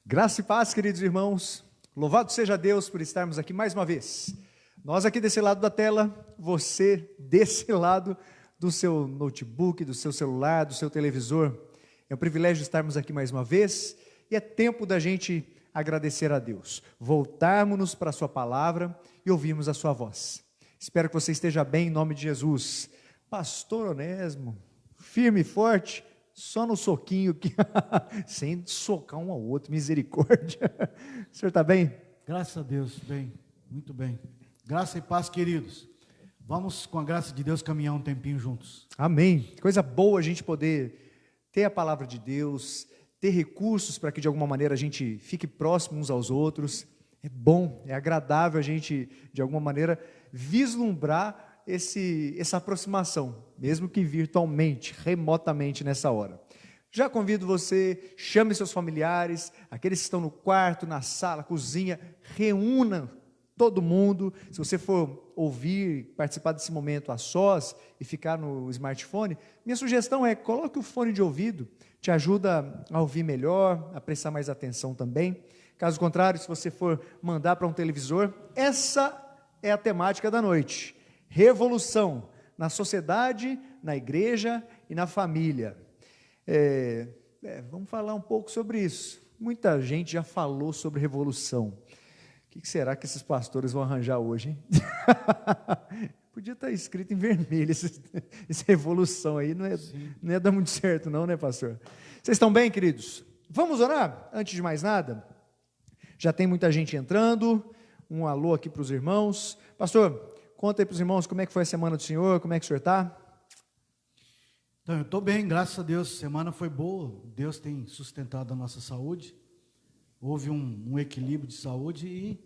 Graça e paz, queridos irmãos. Louvado seja Deus por estarmos aqui mais uma vez. Nós aqui desse lado da tela, você desse lado do seu notebook, do seu celular, do seu televisor. É um privilégio estarmos aqui mais uma vez e é tempo da gente agradecer a Deus, voltarmos para a sua palavra e ouvirmos a sua voz. Espero que você esteja bem em nome de Jesus. Pastor Onésimo, firme e forte, só no soquinho, sem socar um ao outro, misericórdia. O senhor está bem? Graças a Deus, bem, muito bem. Graça e paz, queridos. Vamos, com a graça de Deus, caminhar um tempinho juntos. Amém. Coisa boa a gente poder ter a palavra de Deus, ter recursos para que de alguma maneira a gente fique próximo uns aos outros. É bom, é agradável a gente, de alguma maneira, vislumbrar essa aproximação, mesmo que virtualmente, remotamente nessa hora. Já convido você, chame seus familiares, aqueles que estão no quarto, na sala, cozinha, reúna todo mundo. Se você for ouvir, participar desse momento a sós e ficar no smartphone, minha sugestão é, coloque o fone de ouvido, te ajuda a ouvir melhor, a prestar mais atenção também. Caso contrário, se você for mandar para um televisor, essa é a temática da noite. Revolução na sociedade, na igreja e na família. Vamos falar um pouco sobre isso. Muita gente já falou sobre revolução. O que será que esses pastores vão arranjar hoje, hein? Podia estar escrito em vermelho, essa revolução aí, não ia dar muito certo não, né, pastor? Vocês estão bem, queridos? Vamos orar? Antes de mais nada, já tem muita gente entrando, um alô aqui para os irmãos. Pastor, conta aí para os irmãos como é que foi a semana do senhor, como é que o senhor está? Então, eu estou bem, graças a Deus, a semana foi boa, Deus tem sustentado a nossa saúde, houve um equilíbrio de saúde e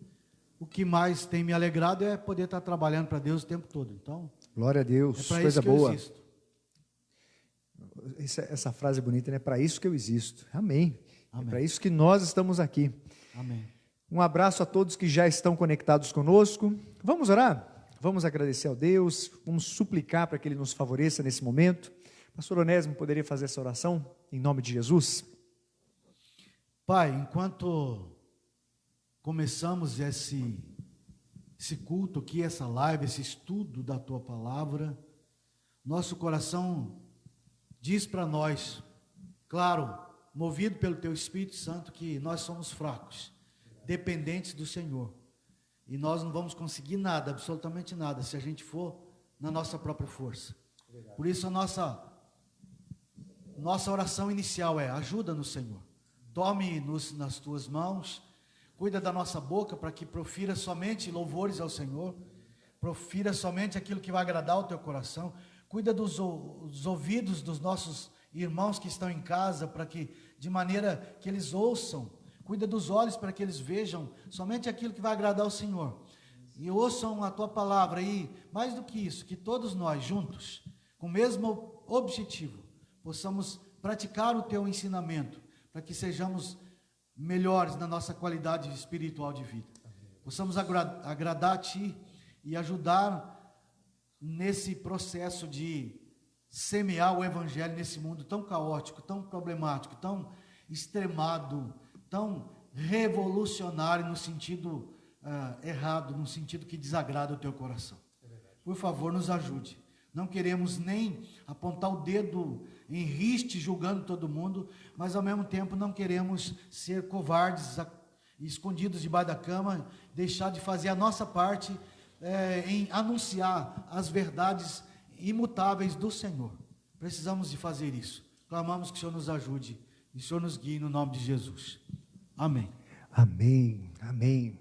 o que mais tem me alegrado é poder estar trabalhando para Deus o tempo todo. Então, glória a Deus, é para coisa isso que boa. eu existo. Essa frase é bonita, né? É para isso que eu existo. Amém. Amém. É para isso que nós estamos aqui. Amém. Um abraço a todos que já estão conectados conosco. Vamos orar? Vamos agradecer ao Deus, vamos suplicar para que Ele nos favoreça nesse momento. Pastor Onésimo poderia fazer essa oração em nome de Jesus? Pai, enquanto começamos esse culto aqui, essa live, esse estudo da Tua Palavra, nosso coração diz para nós, claro, movido pelo Teu Espírito Santo, que nós somos fracos, dependentes do Senhor, e nós não vamos conseguir nada, absolutamente nada, se a gente for na nossa própria força. Por isso a nossa oração inicial é: ajuda-nos, Senhor, tome-nos nas Tuas mãos, cuida da nossa boca para que profira somente louvores ao Senhor, profira somente aquilo que vai agradar ao Teu coração, cuida dos ouvidos dos nossos irmãos que estão em casa, para que, de maneira que eles ouçam, cuida dos olhos para que eles vejam somente aquilo que vai agradar ao Senhor, e ouçam a Tua palavra, e mais do que isso, que todos nós juntos, com o mesmo objetivo, possamos praticar o Teu ensinamento, para que sejamos melhores na nossa qualidade espiritual de vida, possamos agradar a Ti e ajudar nesse processo de semear o Evangelho nesse mundo tão caótico, tão problemático, tão extremado, tão revolucionário no sentido errado, no sentido que desagrada o Teu coração. Por favor, nos ajude. Não queremos nem apontar o dedo em riste julgando todo mundo, mas ao mesmo tempo não queremos ser covardes, escondidos debaixo da cama, deixar de fazer a nossa parte em anunciar as verdades imutáveis do Senhor. Precisamos de fazer isso. Clamamos que o Senhor nos ajude e o Senhor nos guie no nome de Jesus. Amém. Amém, amém.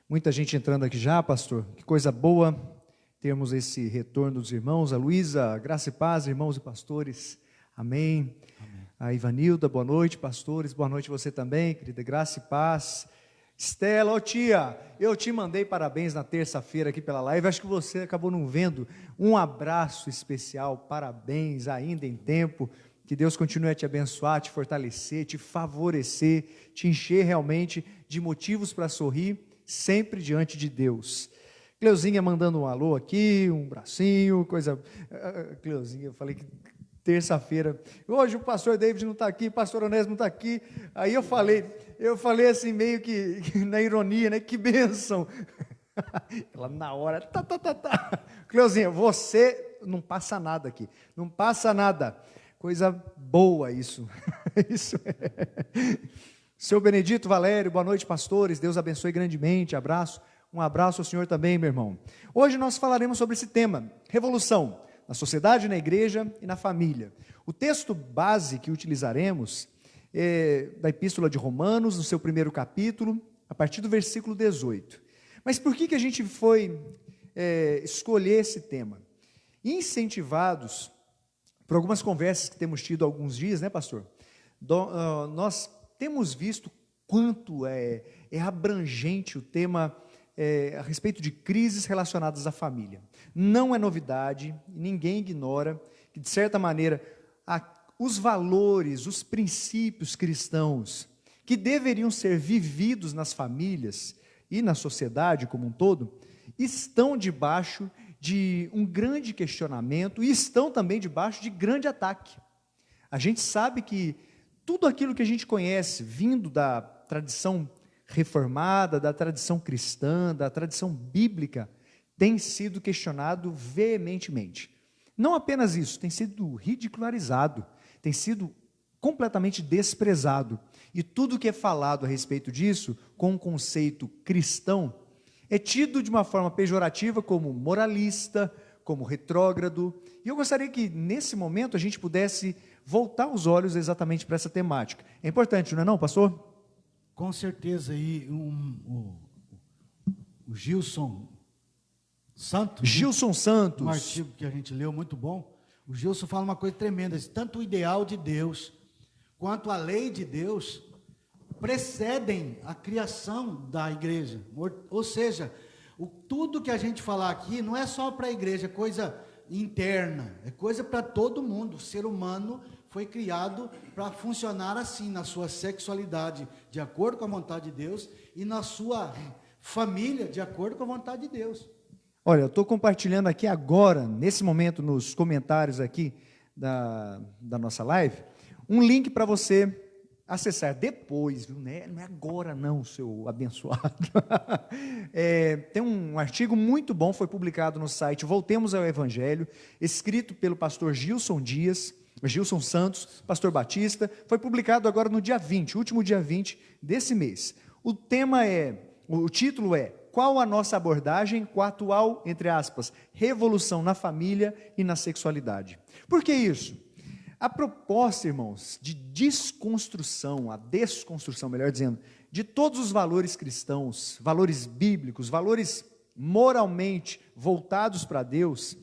Muita gente entrando aqui já, pastor, que coisa boa termos esse retorno dos irmãos. A Luísa, graça e paz, irmãos e pastores, amém. Amém. A Ivanilda, boa noite, pastores, boa noite você também, querida, graça e paz. Estela, ô tia, eu te mandei parabéns na terça-feira aqui pela live, acho que você acabou não vendo. Um abraço especial, parabéns ainda em tempo, que Deus continue a te abençoar, te fortalecer, te favorecer, te encher realmente de motivos para sorrir, sempre diante de Deus. Cleuzinha mandando um alô aqui, um bracinho, coisa... Cleuzinha, eu falei que terça-feira. Hoje o pastor David não está aqui, o pastor Onésimo não está aqui. Aí eu falei assim, meio que na ironia, né? Que bênção. Ela na hora, Cleuzinha, você não passa nada aqui, não passa nada. Coisa boa isso. Isso é. Seu Benedito Valério, boa noite, pastores. Deus abençoe grandemente. Abraço. Um abraço ao senhor também, meu irmão. Hoje nós falaremos sobre esse tema, revolução, na sociedade, na igreja e na família. O texto base que utilizaremos é da Epístola de Romanos, no seu primeiro capítulo, a partir do versículo 18. Mas por que a gente foi escolher esse tema? Incentivados por algumas conversas que temos tido há alguns dias, né, pastor? Nós temos visto quanto é abrangente o tema a respeito de crises relacionadas à família. Não é novidade, ninguém ignora que, de certa maneira, os valores, os princípios cristãos que deveriam ser vividos nas famílias e na sociedade como um todo, estão debaixo de um grande questionamento e estão também debaixo de grande ataque. A gente sabe que tudo aquilo que a gente conhece, vindo da tradição reformada, da tradição cristã, da tradição bíblica, tem sido questionado veementemente. Não apenas isso, tem sido ridicularizado, tem sido completamente desprezado. E tudo que é falado a respeito disso, com um conceito cristão, é tido de uma forma pejorativa como moralista, como retrógrado. E eu gostaria que, nesse momento, a gente pudesse voltar os olhos exatamente para essa temática. É importante, não é não, pastor? Com certeza, aí o Gilson Santos. Gilson Santos. Um artigo que a gente leu, muito bom. O Gilson fala uma coisa tremenda, tanto o ideal de Deus, quanto a lei de Deus, precedem a criação da igreja. Ou seja, tudo que a gente falar aqui não é só para a igreja, é coisa interna, é coisa para todo mundo. O ser humano foi criado para funcionar assim, na sua sexualidade, de acordo com a vontade de Deus, e na sua família, de acordo com a vontade de Deus. Olha, eu estou compartilhando aqui agora, nesse momento, nos comentários aqui da nossa live, um link para você acessar depois, viu? Não é agora não, seu abençoado. Tem um artigo muito bom, foi publicado no site Voltemos ao Evangelho, escrito pelo pastor Gilson Santos, pastor Batista, foi publicado agora no dia 20, último dia 20 desse mês. O título é Qual a nossa abordagem com a atual, entre aspas, revolução na família e na sexualidade? Por que isso? A proposta, irmãos, de desconstrução, a desconstrução, melhor dizendo, de todos os valores cristãos, valores bíblicos, valores moralmente voltados para Deus,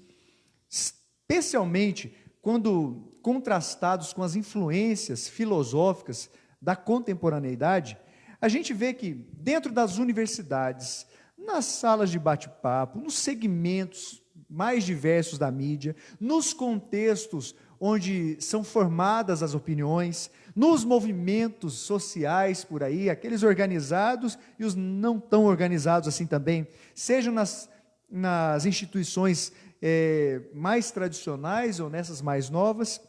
especialmente quando contrastados com as influências filosóficas da contemporaneidade, a gente vê que dentro das universidades, nas salas de bate-papo, nos segmentos mais diversos da mídia, nos contextos onde são formadas as opiniões, nos movimentos sociais por aí, aqueles organizados e os não tão organizados assim também, sejam nas instituições mais tradicionais ou nessas mais novas,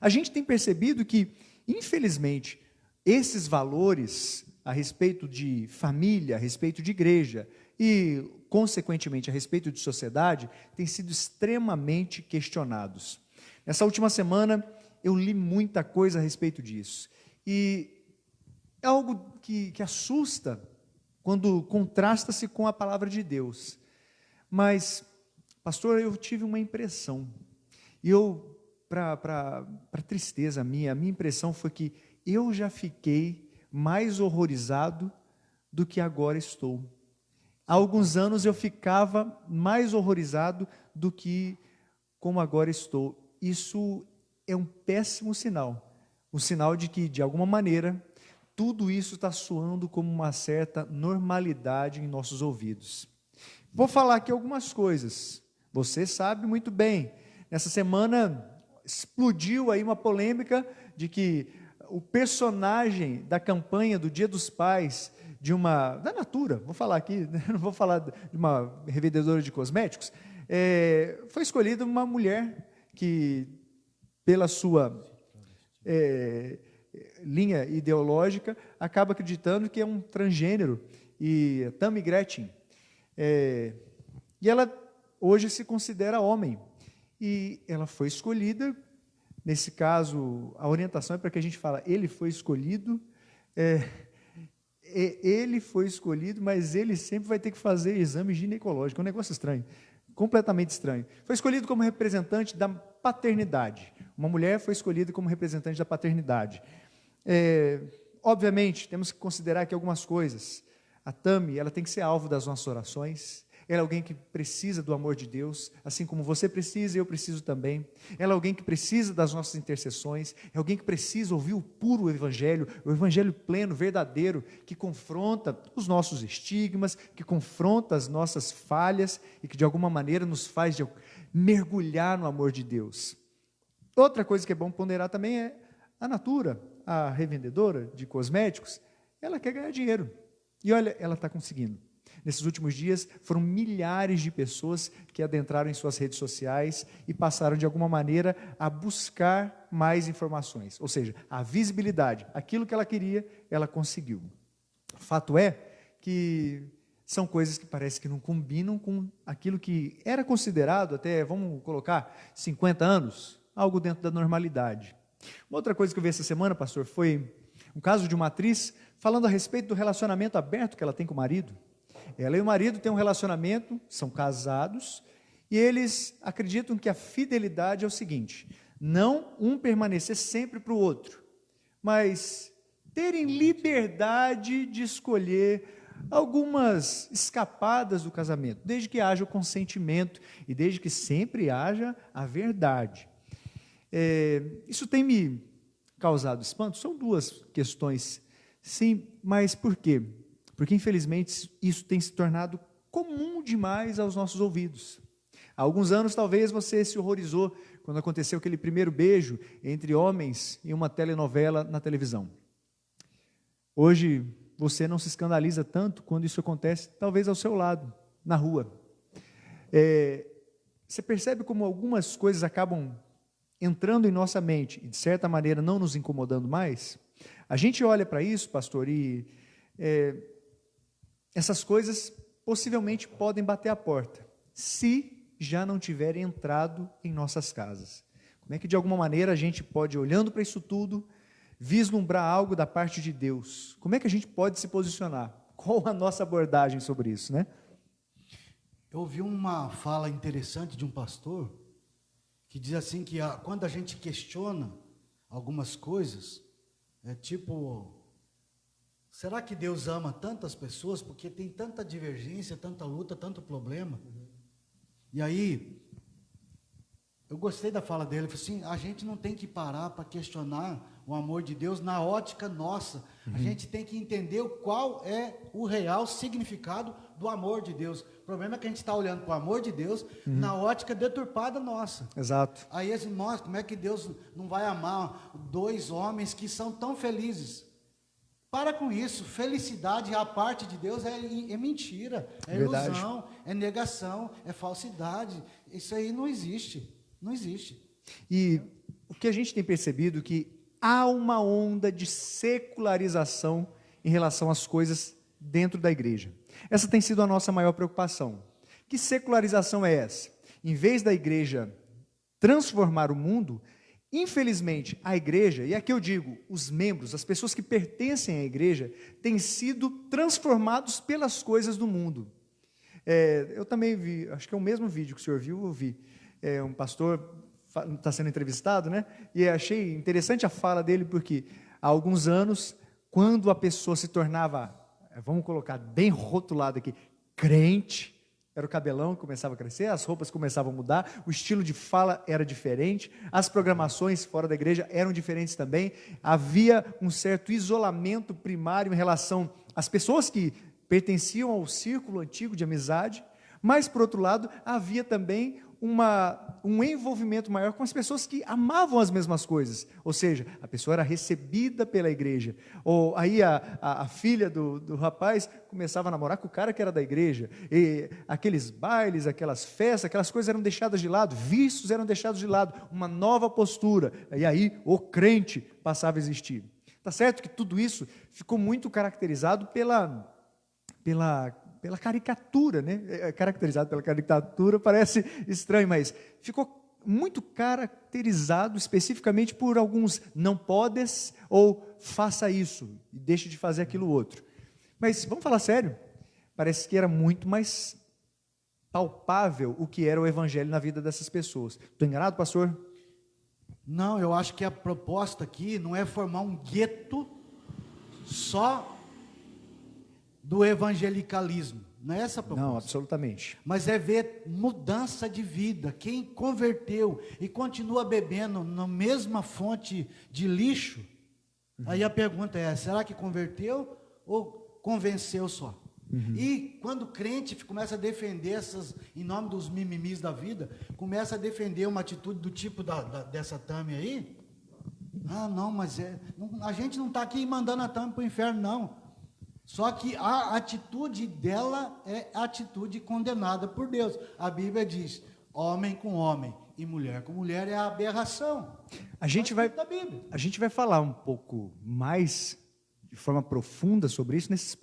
a gente tem percebido que, infelizmente, esses valores a respeito de família, a respeito de igreja e, consequentemente, a respeito de sociedade, têm sido extremamente questionados. Nessa última semana, eu li muita coisa a respeito disso. E é algo que assusta quando contrasta-se com a palavra de Deus. Mas, pastor, eu tive uma impressão. E para tristeza minha, a minha impressão foi que eu já fiquei mais horrorizado do que agora estou. Há alguns anos eu ficava mais horrorizado do que como agora estou. Isso é um péssimo sinal. Um sinal de que, de alguma maneira, tudo isso está soando como uma certa normalidade em nossos ouvidos. Vou falar aqui algumas coisas. Você sabe muito bem. Nessa semana explodiu aí uma polêmica de que o personagem da campanha do Dia dos Pais da Natura, vou falar aqui, não vou falar de uma revendedora de cosméticos, foi escolhida uma mulher que pela sua linha ideológica, acaba acreditando que é um transgênero, e Tammy Gretchen, e ela hoje se considera homem, e ela foi escolhida, nesse caso, a orientação é para que a gente fala, ele foi escolhido, ele foi escolhido, mas ele sempre vai ter que fazer exame ginecológico, é um negócio estranho, completamente estranho. Foi escolhido como representante da paternidade, uma mulher foi escolhida como representante da paternidade. Obviamente, temos que considerar aqui algumas coisas. A Tammy, ela tem que ser alvo das nossas orações. Ela é alguém que precisa do amor de Deus, assim como você precisa, eu preciso também. Ela é alguém que precisa das nossas intercessões, é alguém que precisa ouvir o puro evangelho, o evangelho pleno, verdadeiro, que confronta os nossos estigmas, que confronta as nossas falhas e que de alguma maneira nos faz mergulhar no amor de Deus. Outra coisa que é bom ponderar também é a Natura, a revendedora de cosméticos, ela quer ganhar dinheiro. E olha, ela está conseguindo. Nesses últimos dias, foram milhares de pessoas que adentraram em suas redes sociais e passaram, de alguma maneira, a buscar mais informações. Ou seja, a visibilidade, aquilo que ela queria, ela conseguiu. Fato é que são coisas que parece que não combinam com aquilo que era considerado até, vamos colocar, 50 anos, algo dentro da normalidade. Uma outra coisa que eu vi essa semana, pastor, foi um caso de uma atriz falando a respeito do relacionamento aberto que ela tem com o marido. Ela e o marido têm um relacionamento, são casados, e eles acreditam que a fidelidade é o seguinte, não um permanecer sempre para o outro, mas terem liberdade de escolher algumas escapadas do casamento, desde que haja o consentimento e desde que sempre haja a verdade. Isso tem me causado espanto? São duas questões, sim, mas por quê? Porque, infelizmente, isso tem se tornado comum demais aos nossos ouvidos. Há alguns anos, talvez, você se horrorizou quando aconteceu aquele primeiro beijo entre homens em uma telenovela na televisão. Hoje, você não se escandaliza tanto quando isso acontece, talvez ao seu lado, na rua. Você percebe como algumas coisas acabam entrando em nossa mente e, de certa maneira, não nos incomodando mais? A gente olha para isso, pastor, e essas coisas possivelmente podem bater a porta, se já não tiverem entrado em nossas casas. Como é que, de alguma maneira, a gente pode, olhando para isso tudo, vislumbrar algo da parte de Deus? Como é que a gente pode se posicionar? Qual a nossa abordagem sobre isso, né? Eu ouvi uma fala interessante de um pastor, que diz assim que quando a gente questiona algumas coisas, será que Deus ama tantas pessoas? Porque tem tanta divergência, tanta luta, tanto problema. E aí, eu gostei da fala dele, ele falou assim, a gente não tem que parar para questionar o amor de Deus na ótica nossa. A gente tem que entender qual é o real significado do amor de Deus. O problema é que a gente está olhando para o amor de Deus na ótica deturpada nossa. Exato. Aí assim, nossa, como é que Deus não vai amar dois homens que são tão felizes? Para com isso, felicidade à parte de Deus é mentira, é ilusão, é negação, é falsidade. Isso aí não existe, não existe. E o que a gente tem percebido é que há uma onda de secularização em relação às coisas dentro da igreja. Essa tem sido a nossa maior preocupação. Que secularização é essa? Em vez da igreja transformar o mundo, infelizmente, a igreja, e aqui eu digo, os membros, as pessoas que pertencem à igreja, têm sido transformados pelas coisas do mundo. Eu também vi, acho que é o mesmo vídeo que o senhor viu, eu vi, um pastor está sendo entrevistado, né? E achei interessante a fala dele, porque há alguns anos, quando a pessoa se tornava, vamos colocar bem rotulado aqui, crente, era o cabelão que começava a crescer, as roupas começavam a mudar, o estilo de fala era diferente, as programações fora da igreja eram diferentes também, havia um certo isolamento primário em relação às pessoas que pertenciam ao círculo antigo de amizade, mas, por outro lado, havia também um envolvimento maior com as pessoas que amavam as mesmas coisas. Ou seja, a pessoa era recebida pela igreja. Ou aí a filha do rapaz começava a namorar com o cara que era da igreja. E aqueles bailes, aquelas festas, aquelas coisas eram deixadas de lado, vícios eram deixados de lado, uma nova postura. E aí o crente passava a existir. Tá certo que tudo isso ficou muito caracterizado pela caricatura, né? Caracterizado pela caricatura parece estranho, mas ficou muito caracterizado especificamente por alguns não podes ou faça isso e deixe de fazer aquilo outro. Mas vamos falar sério, parece que era muito mais palpável o que era o evangelho na vida dessas pessoas. Estou enganado, pastor? Não, eu acho que a proposta aqui não é formar um gueto só do evangelicalismo, não é essa a proposta. Não, absolutamente. Mas é ver mudança de vida, quem converteu e continua bebendo na mesma fonte de lixo, aí a pergunta é, será que converteu ou convenceu só? E quando o crente começa a defender essas, em nome dos mimimis da vida, começa a defender uma atitude do tipo dessa Tami aí, não, mas a gente não está aqui mandando a Tami para o inferno, não. Só que a atitude dela é atitude condenada por Deus. A Bíblia diz, homem com homem e mulher com mulher é a aberração. A gente vai falar um pouco mais de forma profunda sobre isso nessas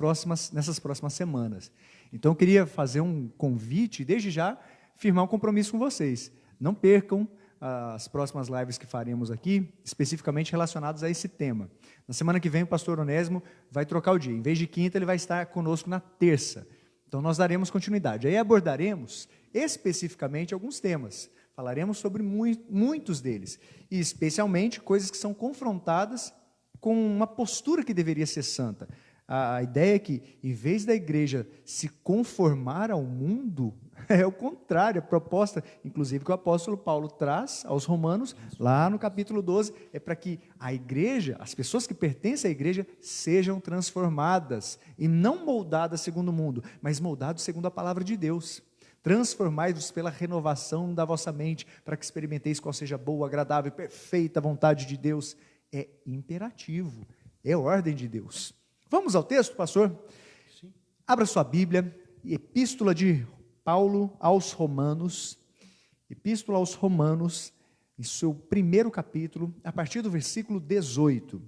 próximas semanas. Então eu queria fazer um convite e desde já firmar um compromisso com vocês. Não percam as próximas lives que faremos aqui, especificamente relacionadas a esse tema. Na semana que vem o pastor Onésimo vai trocar o dia. Em vez de quinta, ele vai estar conosco na terça. Então nós daremos continuidade. Aí abordaremos especificamente alguns temas. Falaremos sobre muitos deles. E especialmente coisas que são confrontadas com uma postura que deveria ser santa. A ideia é que, em vez da igreja se conformar ao mundo, é o contrário. A proposta, inclusive, que o apóstolo Paulo traz aos romanos, lá no capítulo 12, é para que a igreja, as pessoas que pertencem à igreja, sejam transformadas, e não moldadas segundo o mundo, mas moldadas segundo a palavra de Deus. Transformai-vos pela renovação da vossa mente, para que experimenteis qual seja a boa, agradável e perfeita vontade de Deus. É imperativo, é ordem de Deus. Vamos ao texto, pastor? Sim. Abra sua Bíblia, Epístola de Paulo aos Romanos, em seu primeiro capítulo, a partir do versículo 18.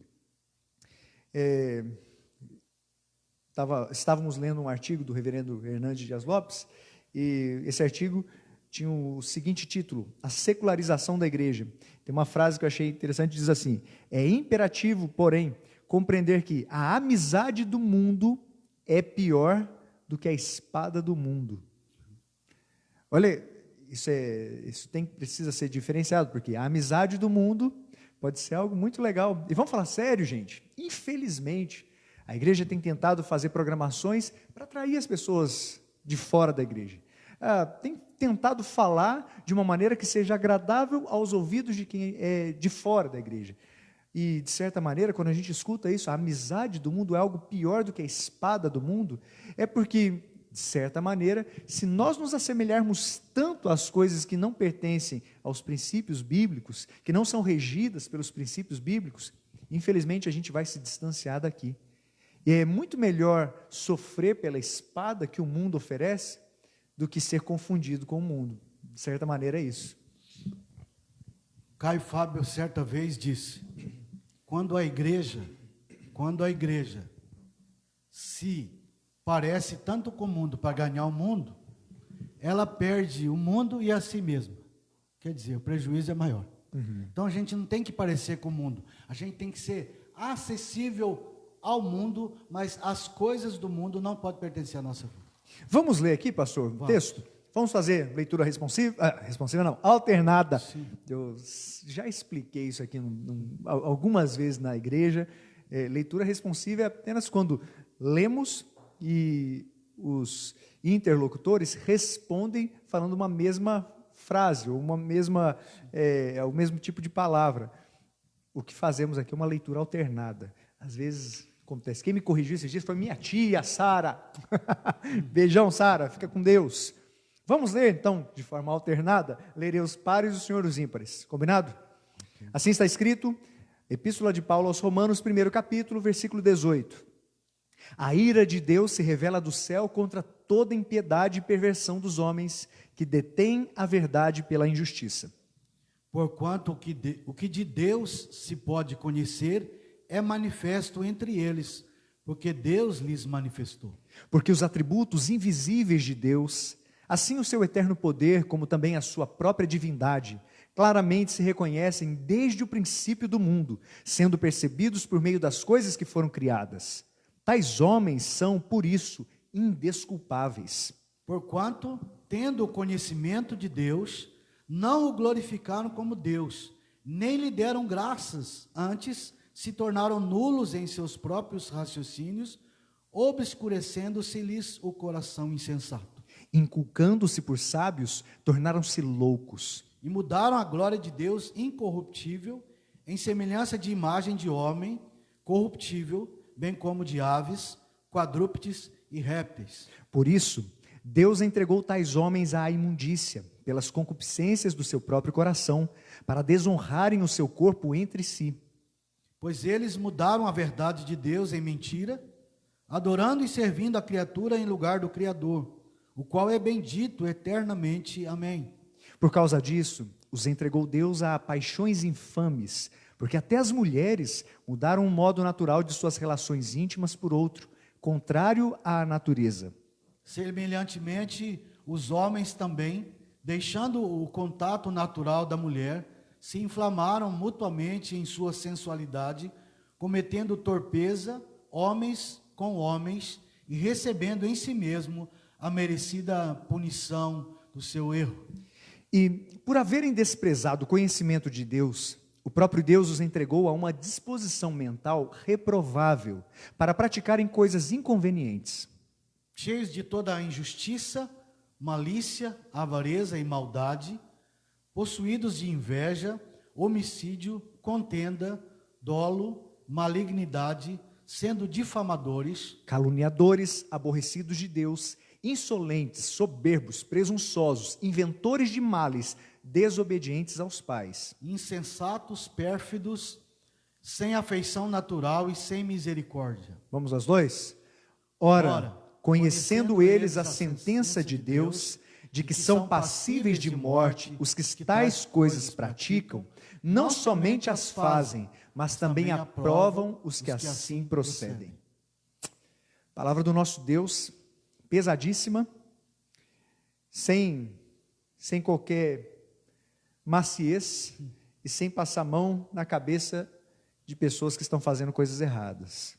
Estávamos lendo um artigo do reverendo Hernandes Dias Lopes, e esse artigo tinha o seguinte título: A secularização da igreja. Tem uma frase que eu achei interessante, diz assim: é imperativo, porém, compreender que a amizade do mundo é pior do que a espada do mundo. Olha, precisa ser diferenciado, porque a amizade do mundo pode ser algo muito legal. E vamos falar sério, gente. Infelizmente, a igreja tem tentado fazer programações para atrair as pessoas de fora da igreja. Tem tentado falar de uma maneira que seja agradável aos ouvidos de quem é de fora da igreja. E, de certa maneira, quando a gente escuta isso, a amizade do mundo é algo pior do que a espada do mundo, é porque, de certa maneira, se nós nos assemelharmos tanto às coisas que não pertencem aos princípios bíblicos, que não são regidas pelos princípios bíblicos, infelizmente a gente vai se distanciar daqui. E é muito melhor sofrer pela espada que o mundo oferece do que ser confundido com o mundo. De certa maneira é isso. Caio Fábio certa vez disse, quando a igreja se parece tanto com o mundo para ganhar o mundo, ela perde o mundo e a si mesma. Quer dizer, o prejuízo é maior. Então a gente não tem que parecer com o mundo, a gente tem que ser acessível ao mundo, mas as coisas do mundo não podem pertencer à nossa vida. Vamos ler aqui, pastor, o texto? Vamos fazer leitura alternada. Sim. Eu já expliquei isso aqui algumas vezes na igreja. Leitura responsiva é apenas quando lemos e os interlocutores respondem falando uma mesma frase, ou o mesmo tipo de palavra. O que fazemos aqui é uma leitura alternada. Às vezes acontece. Quem me corrigiu esses dias foi minha tia, Sara. Beijão, Sara, fica com Deus. Vamos ler então, de forma alternada, lerei os pares e o senhor os ímpares, combinado? Assim está escrito, Epístola de Paulo aos Romanos, 1º capítulo, versículo 18. A ira de Deus se revela do céu contra toda impiedade e perversão dos homens que detêm a verdade pela injustiça. Porquanto o que de Deus se pode conhecer é manifesto entre eles, porque Deus lhes manifestou. Porque os atributos invisíveis de Deus, assim o seu eterno poder, como também a sua própria divindade, claramente se reconhecem desde o princípio do mundo, sendo percebidos por meio das coisas que foram criadas. Tais homens são, por isso, indesculpáveis. Porquanto, tendo o conhecimento de Deus, não o glorificaram como Deus, nem lhe deram graças, antes se tornaram nulos em seus próprios raciocínios, obscurecendo-se-lhes o coração insensato. Inculcando-se por sábios, tornaram-se loucos. E mudaram a glória de Deus incorruptível, em semelhança de imagem de homem, corruptível, bem como de aves, quadrúpedes e répteis. Por isso, Deus entregou tais homens à imundícia, pelas concupiscências do seu próprio coração, para desonrarem o seu corpo entre si. Pois eles mudaram a verdade de Deus em mentira, adorando e servindo a criatura em lugar do Criador, o qual é bendito eternamente. Amém. Por causa disso, os entregou Deus a paixões infames, porque até as mulheres mudaram o modo natural de suas relações íntimas por outro, contrário à natureza. Semelhantemente, os homens também, deixando o contato natural da mulher, se inflamaram mutuamente em sua sensualidade, cometendo torpeza, homens com homens, e recebendo em si mesmo a merecida punição do seu erro. E, por haverem desprezado o conhecimento de Deus, o próprio Deus os entregou a uma disposição mental reprovável para praticarem coisas inconvenientes. Cheios de toda a injustiça, malícia, avareza e maldade, possuídos de inveja, homicídio, contenda, dolo, malignidade, sendo difamadores, Caluniadores, aborrecidos de Deus, insolentes, soberbos, presunçosos, inventores de males, desobedientes aos pais, insensatos, pérfidos, sem afeição natural e sem misericórdia. Vamos aos dois? Ora, conhecendo eles a sentença de Deus, de que são passíveis de morte os que tais coisas praticam, não somente as fazem, mas também aprovam os que assim procedem. Palavra do nosso Deus, pesadíssima, sem qualquer maciez e sem passar a mão na cabeça de pessoas que estão fazendo coisas erradas.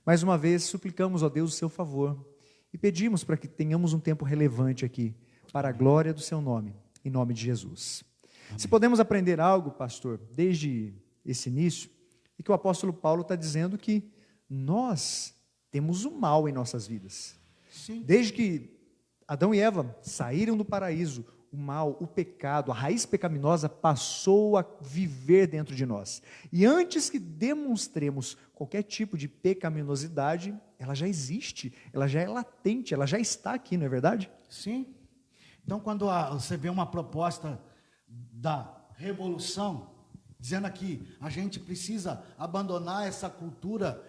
Mais uma vez, suplicamos, ó Deus, o seu favor e pedimos para que tenhamos um tempo relevante aqui, para a glória do seu nome, em nome de Jesus. Amém. Se podemos aprender algo, pastor, desde esse início, é que o apóstolo Paulo está dizendo que nós temos o mal em nossas vidas. Sim. Desde que Adão e Eva saíram do paraíso, o mal, o pecado, a raiz pecaminosa passou a viver dentro de nós. E antes que demonstremos qualquer tipo de pecaminosidade, ela já existe, ela já é latente, ela já está aqui, não é verdade? Sim. Então, quando você vê uma proposta da revolução, dizendo que a gente precisa abandonar essa cultura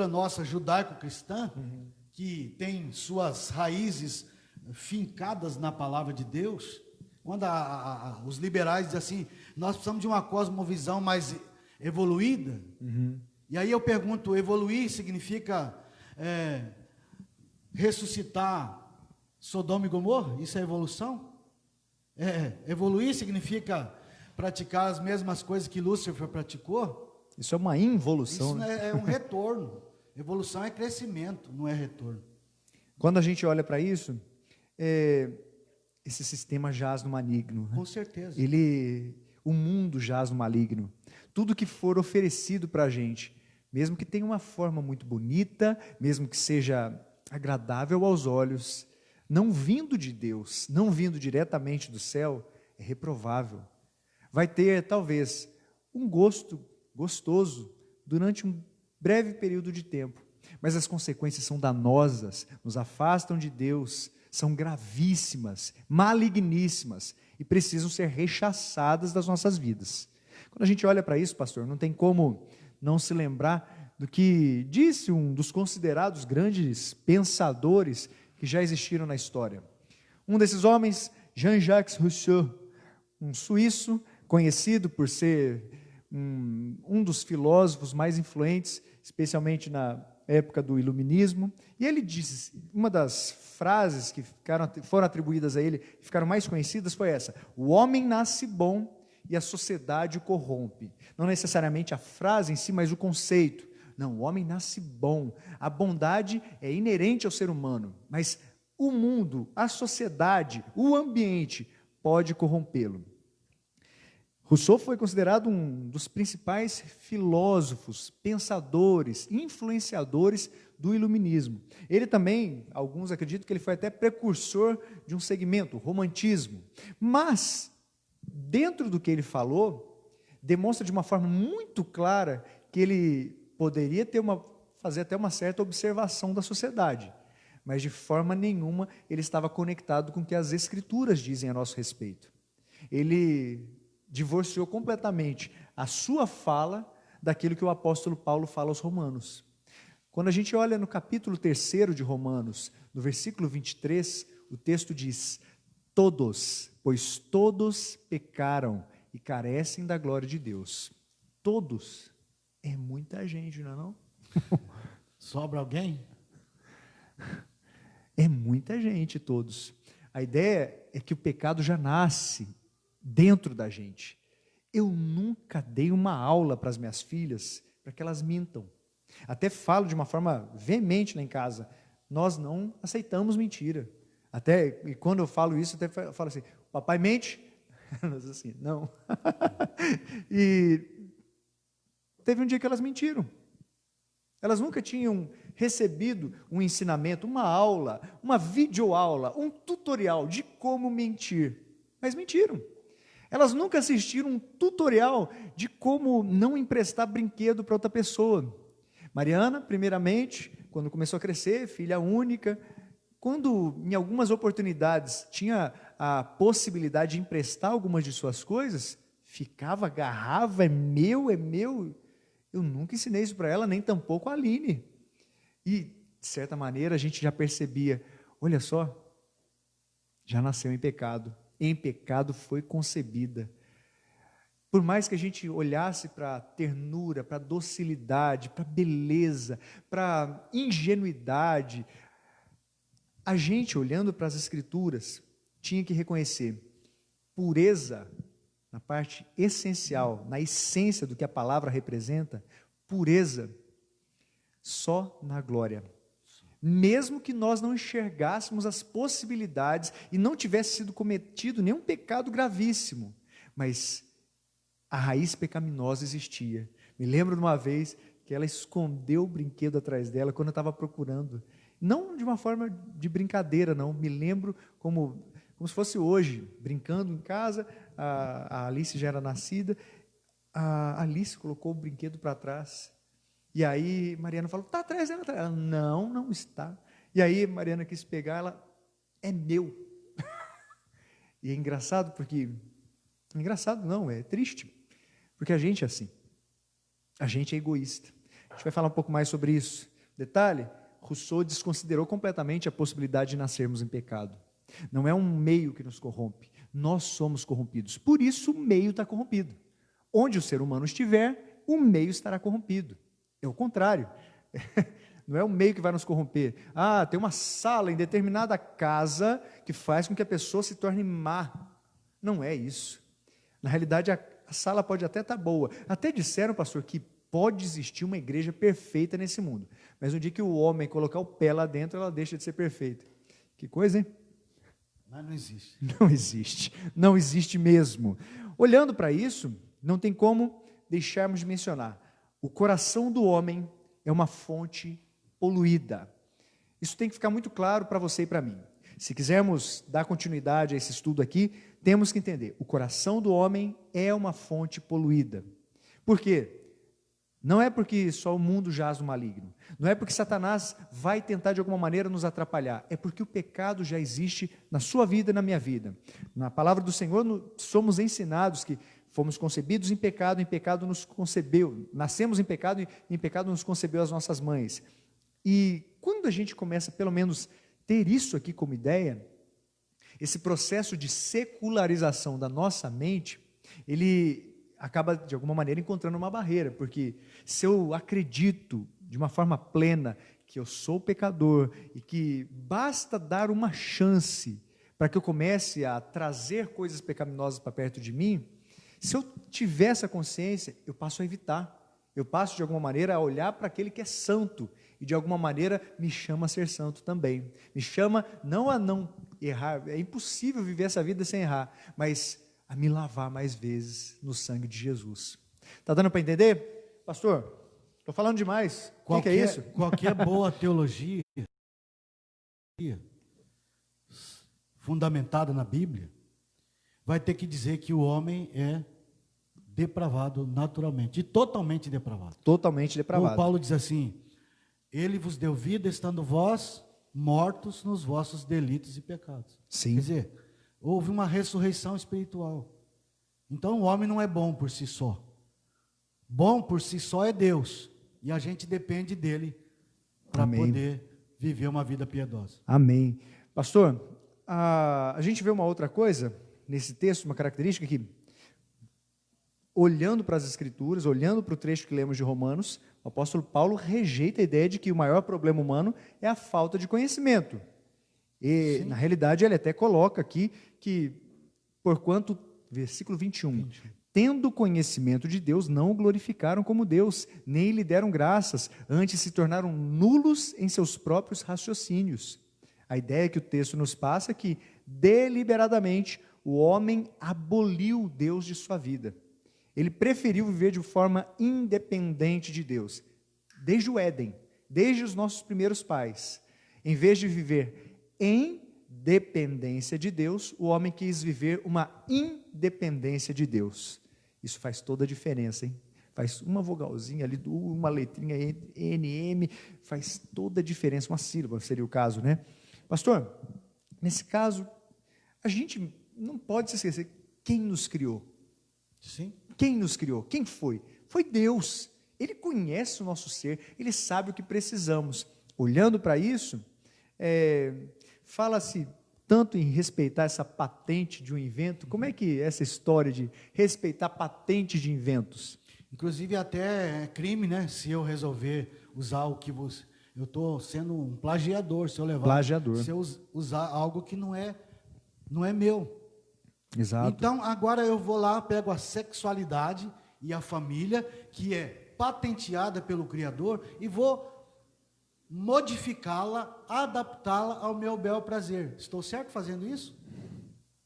nossa judaico-cristã, que tem suas raízes fincadas na palavra de Deus, quando os liberais dizem assim, nós precisamos de uma cosmovisão mais evoluída, e aí eu pergunto, evoluir significa ressuscitar Sodoma e Gomorra? Isso é evolução? Evoluir significa praticar as mesmas coisas que Lúcifer praticou? Isso é uma involução. Isso é um retorno. Evolução é crescimento, não é retorno. Quando a gente olha para isso, esse sistema jaz no maligno. Né? Com certeza. O mundo jaz no maligno. Tudo que for oferecido para a gente, mesmo que tenha uma forma muito bonita, mesmo que seja agradável aos olhos, não vindo de Deus, não vindo diretamente do céu, é reprovável. Vai ter, talvez, um gosto gostoso durante um breve período de tempo, mas as consequências são danosas, nos afastam de Deus, são gravíssimas, maligníssimas e precisam ser rechaçadas das nossas vidas. Quando a gente olha para isso, pastor, não tem como não se lembrar do que disse um dos considerados grandes pensadores que já existiram na história. Um desses homens, Jean-Jacques Rousseau, um suíço conhecido por ser um dos filósofos mais influentes, especialmente na época do Iluminismo, e ele disse, uma das frases que foram atribuídas a ele, ficaram mais conhecidas, foi essa: o homem nasce bom e a sociedade o corrompe. Não necessariamente a frase em si, mas o conceito. Não, o homem nasce bom, a bondade é inerente ao ser humano, mas o mundo, a sociedade, o ambiente pode corrompê-lo. Rousseau foi considerado um dos principais filósofos, pensadores, influenciadores do iluminismo. Ele também, alguns acreditam que ele foi até precursor de um segmento, o romantismo. Mas, dentro do que ele falou, demonstra de uma forma muito clara que ele poderia fazer até uma certa observação da sociedade, mas de forma nenhuma ele estava conectado com o que as Escrituras dizem a nosso respeito. Ele divorciou completamente a sua fala daquilo que o apóstolo Paulo fala aos Romanos. Quando a gente olha no capítulo 3 de Romanos, no versículo 23, o texto diz: todos, pois todos pecaram e carecem da glória de Deus. Todos. É muita gente, não é não? Sobra alguém? É muita gente, todos. A ideia é que o pecado já nasce dentro da gente. Eu nunca dei uma aula para as minhas filhas para que elas mintam. Até falo de uma forma veemente lá em casa: nós não aceitamos mentira. E quando eu falo isso, até falo assim: papai mente? Elas assim, não. E teve um dia que elas mentiram. Elas nunca tinham recebido um ensinamento, uma aula, uma videoaula, um tutorial de como mentir, mas mentiram. Elas nunca assistiram um tutorial de como não emprestar brinquedo para outra pessoa. Mariana, primeiramente, quando começou a crescer, filha única, quando em algumas oportunidades tinha a possibilidade de emprestar algumas de suas coisas, ficava, agarrava, é meu. Eu nunca ensinei isso para ela, nem tampouco a Aline. E, de certa maneira, a gente já percebia, olha só, já nasceu em pecado foi concebida. Por mais que a gente olhasse para a ternura, para a docilidade, para a beleza, para a ingenuidade, a gente, olhando para as Escrituras, tinha que reconhecer pureza na parte essencial, na essência do que a palavra representa, pureza só na glória. Mesmo que nós não enxergássemos as possibilidades e não tivesse sido cometido nenhum pecado gravíssimo, mas a raiz pecaminosa existia. Me lembro de uma vez que ela escondeu o brinquedo atrás dela quando eu estava procurando. Não de uma forma de brincadeira, não. Me lembro como se fosse hoje, brincando em casa, a Alice já era nascida, a Alice colocou o brinquedo para trás. E aí Mariana falou: está atrás dela. Ela: não está. E aí Mariana quis pegar, ela: é meu. E é engraçado porque, engraçado não, é triste, porque a gente é assim, a gente é egoísta. A gente vai falar um pouco mais sobre isso. Detalhe: Rousseau desconsiderou completamente a possibilidade de nascermos em pecado. Não é um meio que nos corrompe, nós somos corrompidos, por isso o meio está corrompido. Onde o ser humano estiver, o meio estará corrompido. É o contrário, não é o meio que vai nos corromper. Tem uma sala em determinada casa que faz com que a pessoa se torne má. Não é isso. Na realidade, a sala pode até estar boa. Até disseram, pastor, que pode existir uma igreja perfeita nesse mundo, mas no dia que o homem colocar o pé lá dentro, ela deixa de ser perfeita. Que coisa, hein? Mas não existe. Não existe mesmo. Olhando para isso, não tem como deixarmos de mencionar: o coração do homem é uma fonte poluída. Isso tem que ficar muito claro para você e para mim. Se quisermos dar continuidade a esse estudo aqui, temos que entender: o coração do homem é uma fonte poluída. Por quê? Não é porque só o mundo jaz no maligno. Não é porque Satanás vai tentar de alguma maneira nos atrapalhar. É porque o pecado já existe na sua vida e na minha vida. Na palavra do Senhor somos ensinados que fomos concebidos em pecado nos concebeu. Nascemos e em pecado nos concebeu as nossas mães. E quando a gente começa, pelo menos, ter isso aqui como ideia, esse processo de secularização da nossa mente, ele acaba, de alguma maneira, encontrando uma barreira, porque se eu acredito de uma forma plena que eu sou pecador e que basta dar uma chance para que eu comece a trazer coisas pecaminosas para perto de mim, se eu tiver essa consciência, eu passo a evitar, eu passo, de alguma maneira, a olhar para aquele que é santo e, de alguma maneira, me chama a ser santo também, me chama não a não errar, é impossível viver essa vida sem errar, mas a me lavar mais vezes no sangue de Jesus. Está dando para entender? Pastor, estou falando demais. O que é isso? Qualquer boa teologia fundamentada na Bíblia vai ter que dizer que o homem é depravado naturalmente, e totalmente depravado. Totalmente depravado. Como Paulo diz assim, ele vos deu vida estando vós mortos nos vossos delitos e pecados. Sim. Quer dizer, houve uma ressurreição espiritual. Então o homem não é bom por si só. Bom por si só é Deus. E a gente depende dele para poder viver uma vida piedosa. Amém. Pastor, a gente vê uma outra coisa nesse texto, uma característica que, olhando para as Escrituras, olhando para o trecho que lemos de Romanos, o apóstolo Paulo rejeita a ideia de que o maior problema humano é a falta de conhecimento. E, na realidade, ele até coloca aqui que, porquanto, versículo 21, tendo conhecimento de Deus, não o glorificaram como Deus, nem lhe deram graças, antes se tornaram nulos em seus próprios raciocínios. A ideia que o texto nos passa é que, deliberadamente, o homem aboliu Deus de sua vida. Ele preferiu viver de forma independente de Deus, desde o Éden, desde os nossos primeiros pais. Em vez de viver em dependência de Deus, o homem quis viver uma independência de Deus. Isso faz toda a diferença, hein? Faz uma vogalzinha ali, uma letrinha NM, faz toda a diferença, uma sílaba seria o caso, né? Pastor, nesse caso, a gente não pode se esquecer quem nos criou. Sim. Quem nos criou? Quem foi? Foi Deus. Ele conhece o nosso ser, Ele sabe o que precisamos. Olhando para isso, fala-se tanto em respeitar essa patente de um invento. Como é que é essa história de respeitar patente de inventos? Inclusive até é crime, né? Se eu resolver usar o que você... Eu estou sendo um plagiador, se eu levar... Plagiador. Se eu usar algo que não é meu. Exato. Então, agora eu vou lá, pego a sexualidade e a família, que é patenteada pelo Criador, e vou modificá-la, adaptá-la ao meu bel prazer. Estou certo fazendo isso?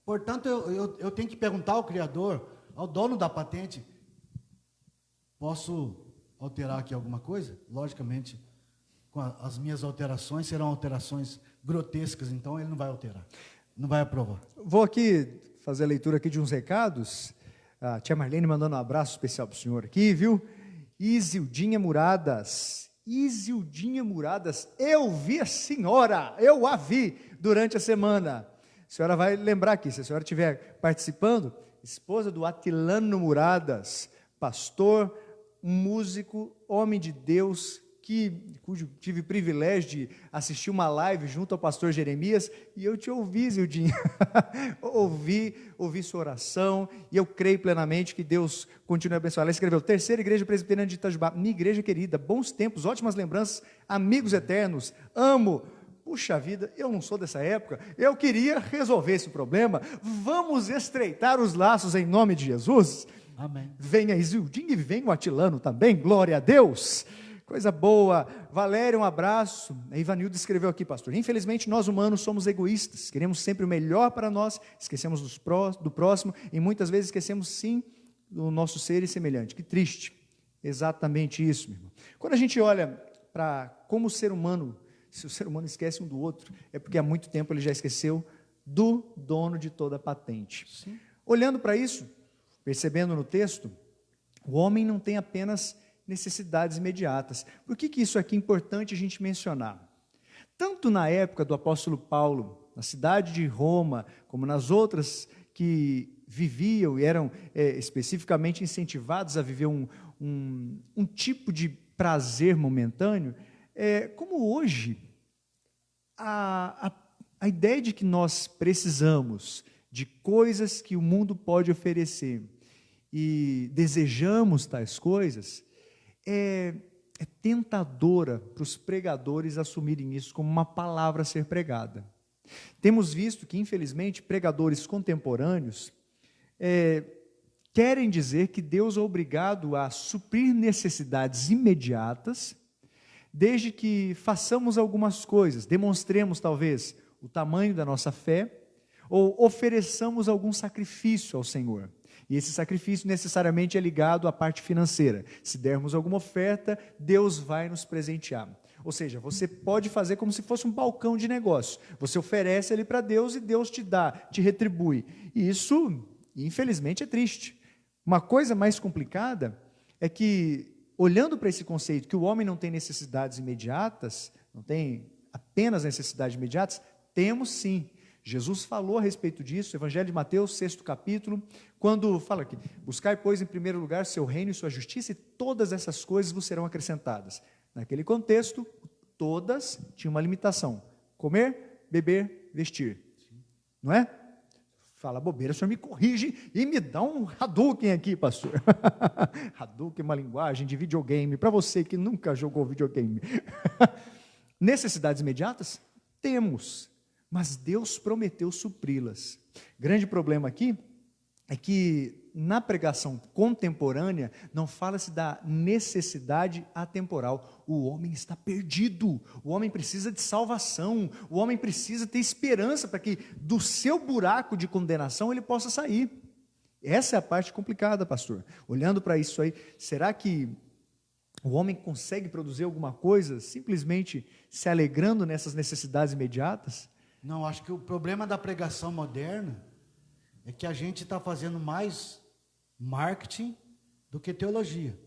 Portanto, eu tenho que perguntar ao Criador, ao dono da patente, posso alterar aqui alguma coisa? Logicamente, as minhas alterações serão alterações grotescas, então ele não vai alterar, não vai aprovar. Vou aqui fazer a leitura aqui de uns recados. A tia Marlene mandando um abraço especial para o senhor aqui, viu? Isildinha Muradas, eu vi a senhora, eu a vi durante a semana. A senhora vai lembrar aqui, se a senhora estiver participando, esposa do Atilano Muradas, pastor, músico, homem de Deus, cujo tive o privilégio de assistir uma live junto ao pastor Jeremias, e eu te ouvi, Zildinha, ouvi sua oração, e eu creio plenamente que Deus continue a abençoar. Ela escreveu: Terceira Igreja Presbiteriana de Itajubá, minha igreja querida, bons tempos, ótimas lembranças, amigos eternos, amo. Puxa vida, eu não sou dessa época, eu queria resolver esse problema, vamos estreitar os laços em nome de Jesus. Amém. Venha Isildinha e venha o Atilano também, glória a Deus. Coisa boa. Valéria, um abraço. A Ivanildo escreveu aqui, pastor: infelizmente nós humanos somos egoístas, queremos sempre o melhor para nós, esquecemos do próximo e muitas vezes esquecemos sim do nosso ser e semelhante. Que triste. Exatamente isso, meu irmão. Quando a gente olha para como o ser humano, se o ser humano esquece um do outro, é porque há muito tempo ele já esqueceu do dono de toda a patente. Sim. Olhando para isso, percebendo no texto, o homem não tem apenas necessidades imediatas. Por que isso aqui é importante a gente mencionar? Tanto na época do apóstolo Paulo, na cidade de Roma, como nas outras que viviam e eram especificamente incentivados a viver um tipo de prazer momentâneo, como hoje, a ideia de que nós precisamos de coisas que o mundo pode oferecer e desejamos tais coisas, é tentadora para os pregadores assumirem isso como uma palavra a ser pregada. Temos visto que, infelizmente, pregadores contemporâneos querem dizer que Deus é obrigado a suprir necessidades imediatas, desde que façamos algumas coisas, demonstremos talvez o tamanho da nossa fé, ou ofereçamos algum sacrifício ao Senhor. E esse sacrifício necessariamente é ligado à parte financeira. Se dermos alguma oferta, Deus vai nos presentear. Ou seja, você pode fazer como se fosse um balcão de negócio. Você oferece ele para Deus e Deus te dá, te retribui. E isso, infelizmente, é triste. Uma coisa mais complicada é que, olhando para esse conceito que o homem não tem necessidades imediatas, não tem apenas necessidades imediatas, temos sim. Jesus falou a respeito disso, Evangelho de Mateus, 6º capítulo, quando fala aqui, buscai, pois, em primeiro lugar seu reino e sua justiça, e todas essas coisas vos serão acrescentadas. Naquele contexto, todas tinham uma limitação, comer, beber, vestir, não é? Fala bobeira, o senhor me corrige e me dá um Hadouken aqui, pastor. Hadouken é uma linguagem de videogame, para você que nunca jogou videogame. Necessidades imediatas? Temos. Mas Deus prometeu supri-las. Grande problema aqui é que na pregação contemporânea não fala-se da necessidade atemporal. O homem está perdido, o homem precisa de salvação, o homem precisa ter esperança para que do seu buraco de condenação ele possa sair. Essa é a parte complicada, pastor. Olhando para isso aí, será que o homem consegue produzir alguma coisa simplesmente se alegrando nessas necessidades imediatas? Não, acho que o problema da pregação moderna é que a gente está fazendo mais marketing do que teologia.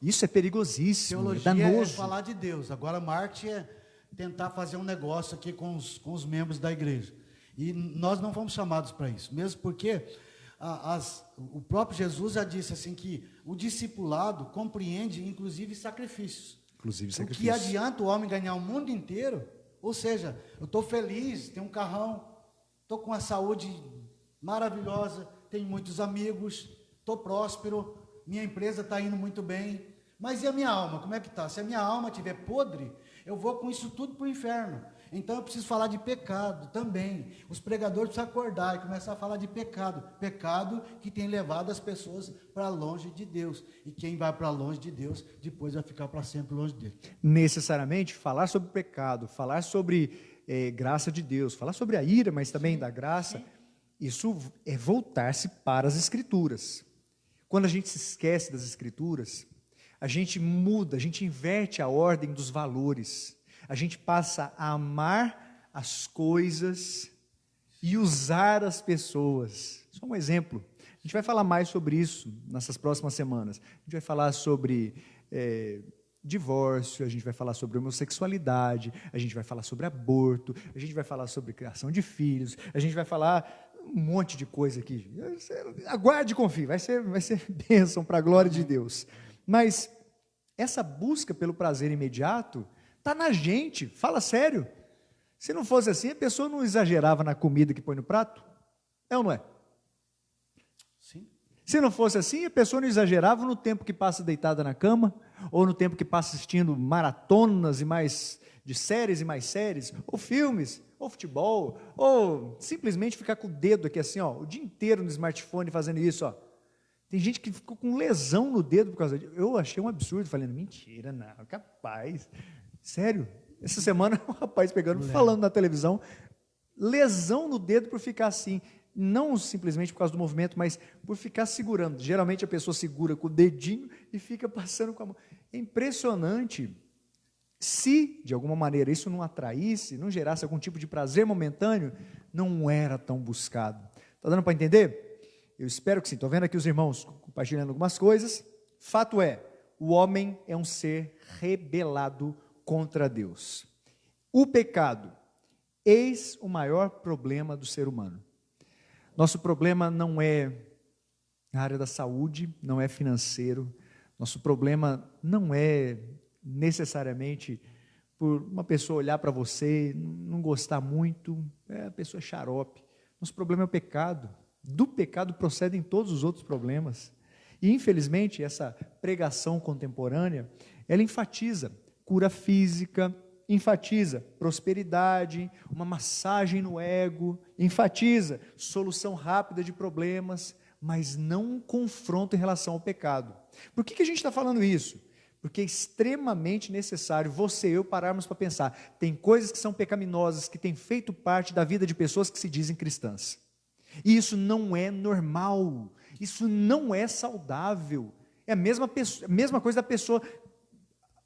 Isso é perigosíssimo, Teologia danoso. É falar de Deus. Agora, marketing é tentar fazer um negócio aqui com os membros da igreja. E nós não fomos chamados para isso, mesmo porque o próprio Jesus já disse assim que o discipulado compreende, inclusive, sacrifícios. O que adianta o homem ganhar o mundo inteiro? Ou seja, eu estou feliz, tenho um carrão, estou com a saúde maravilhosa, tenho muitos amigos, estou próspero, minha empresa está indo muito bem, mas e a minha alma, como é que está? Se a minha alma estiver podre, eu vou com isso tudo para o inferno. Então eu preciso falar de pecado também. Os pregadores precisam acordar e começar a falar de pecado. Pecado que tem levado as pessoas para longe de Deus. E quem vai para longe de Deus, depois vai ficar para sempre longe dele. Necessariamente, falar sobre pecado, falar sobre graça de Deus, falar sobre a ira, mas também da graça, isso é voltar-se para as Escrituras. Quando a gente se esquece das Escrituras, a gente muda, a gente inverte a ordem dos valores. A gente passa a amar as coisas e usar as pessoas. Só um exemplo. A gente vai falar mais sobre isso nessas próximas semanas. A gente vai falar sobre divórcio, a gente vai falar sobre homossexualidade, a gente vai falar sobre aborto, a gente vai falar sobre criação de filhos, a gente vai falar um monte de coisa aqui. Aguarde e confie, vai ser bênção para a glória de Deus. Mas essa busca pelo prazer imediato está na gente, fala sério. Se não fosse assim, a pessoa não exagerava na comida que põe no prato? É ou não é? Sim. Se não fosse assim, a pessoa não exagerava no tempo que passa deitada na cama, ou no tempo que passa assistindo maratonas e mais de séries e mais séries, ou filmes, ou futebol, ou simplesmente ficar com o dedo aqui assim, ó, o dia inteiro no smartphone fazendo isso, ó. Tem gente que ficou com lesão no dedo por causa disso. Eu achei um absurdo, falando, mentira, não, capaz. Sério, essa semana um rapaz falando na televisão, lesão no dedo por ficar assim, não simplesmente por causa do movimento, mas por ficar segurando. Geralmente a pessoa segura com o dedinho e fica passando com a mão. É impressionante. Se, de alguma maneira, isso não atraísse, não gerasse algum tipo de prazer momentâneo, não era tão buscado. Está dando para entender? Eu espero que sim. Estou vendo aqui os irmãos compartilhando algumas coisas. Fato é, o homem é um ser rebelado contra Deus. O pecado, eis o maior problema do ser humano. Nosso problema não é na área da saúde, não é financeiro. Nosso problema não é necessariamente por uma pessoa olhar para você, não gostar muito, a pessoa é xarope. Nosso problema é o pecado. Do pecado procedem todos os outros problemas. E, infelizmente, essa pregação contemporânea, ela enfatiza cura física, enfatiza prosperidade, uma massagem no ego, enfatiza solução rápida de problemas, mas não um confronto em relação ao pecado. Por que a gente está falando isso? Porque é extremamente necessário você e eu pararmos para pensar. Tem coisas que são pecaminosas, que têm feito parte da vida de pessoas que se dizem cristãs. E isso não é normal, isso não é saudável. É a mesma coisa da pessoa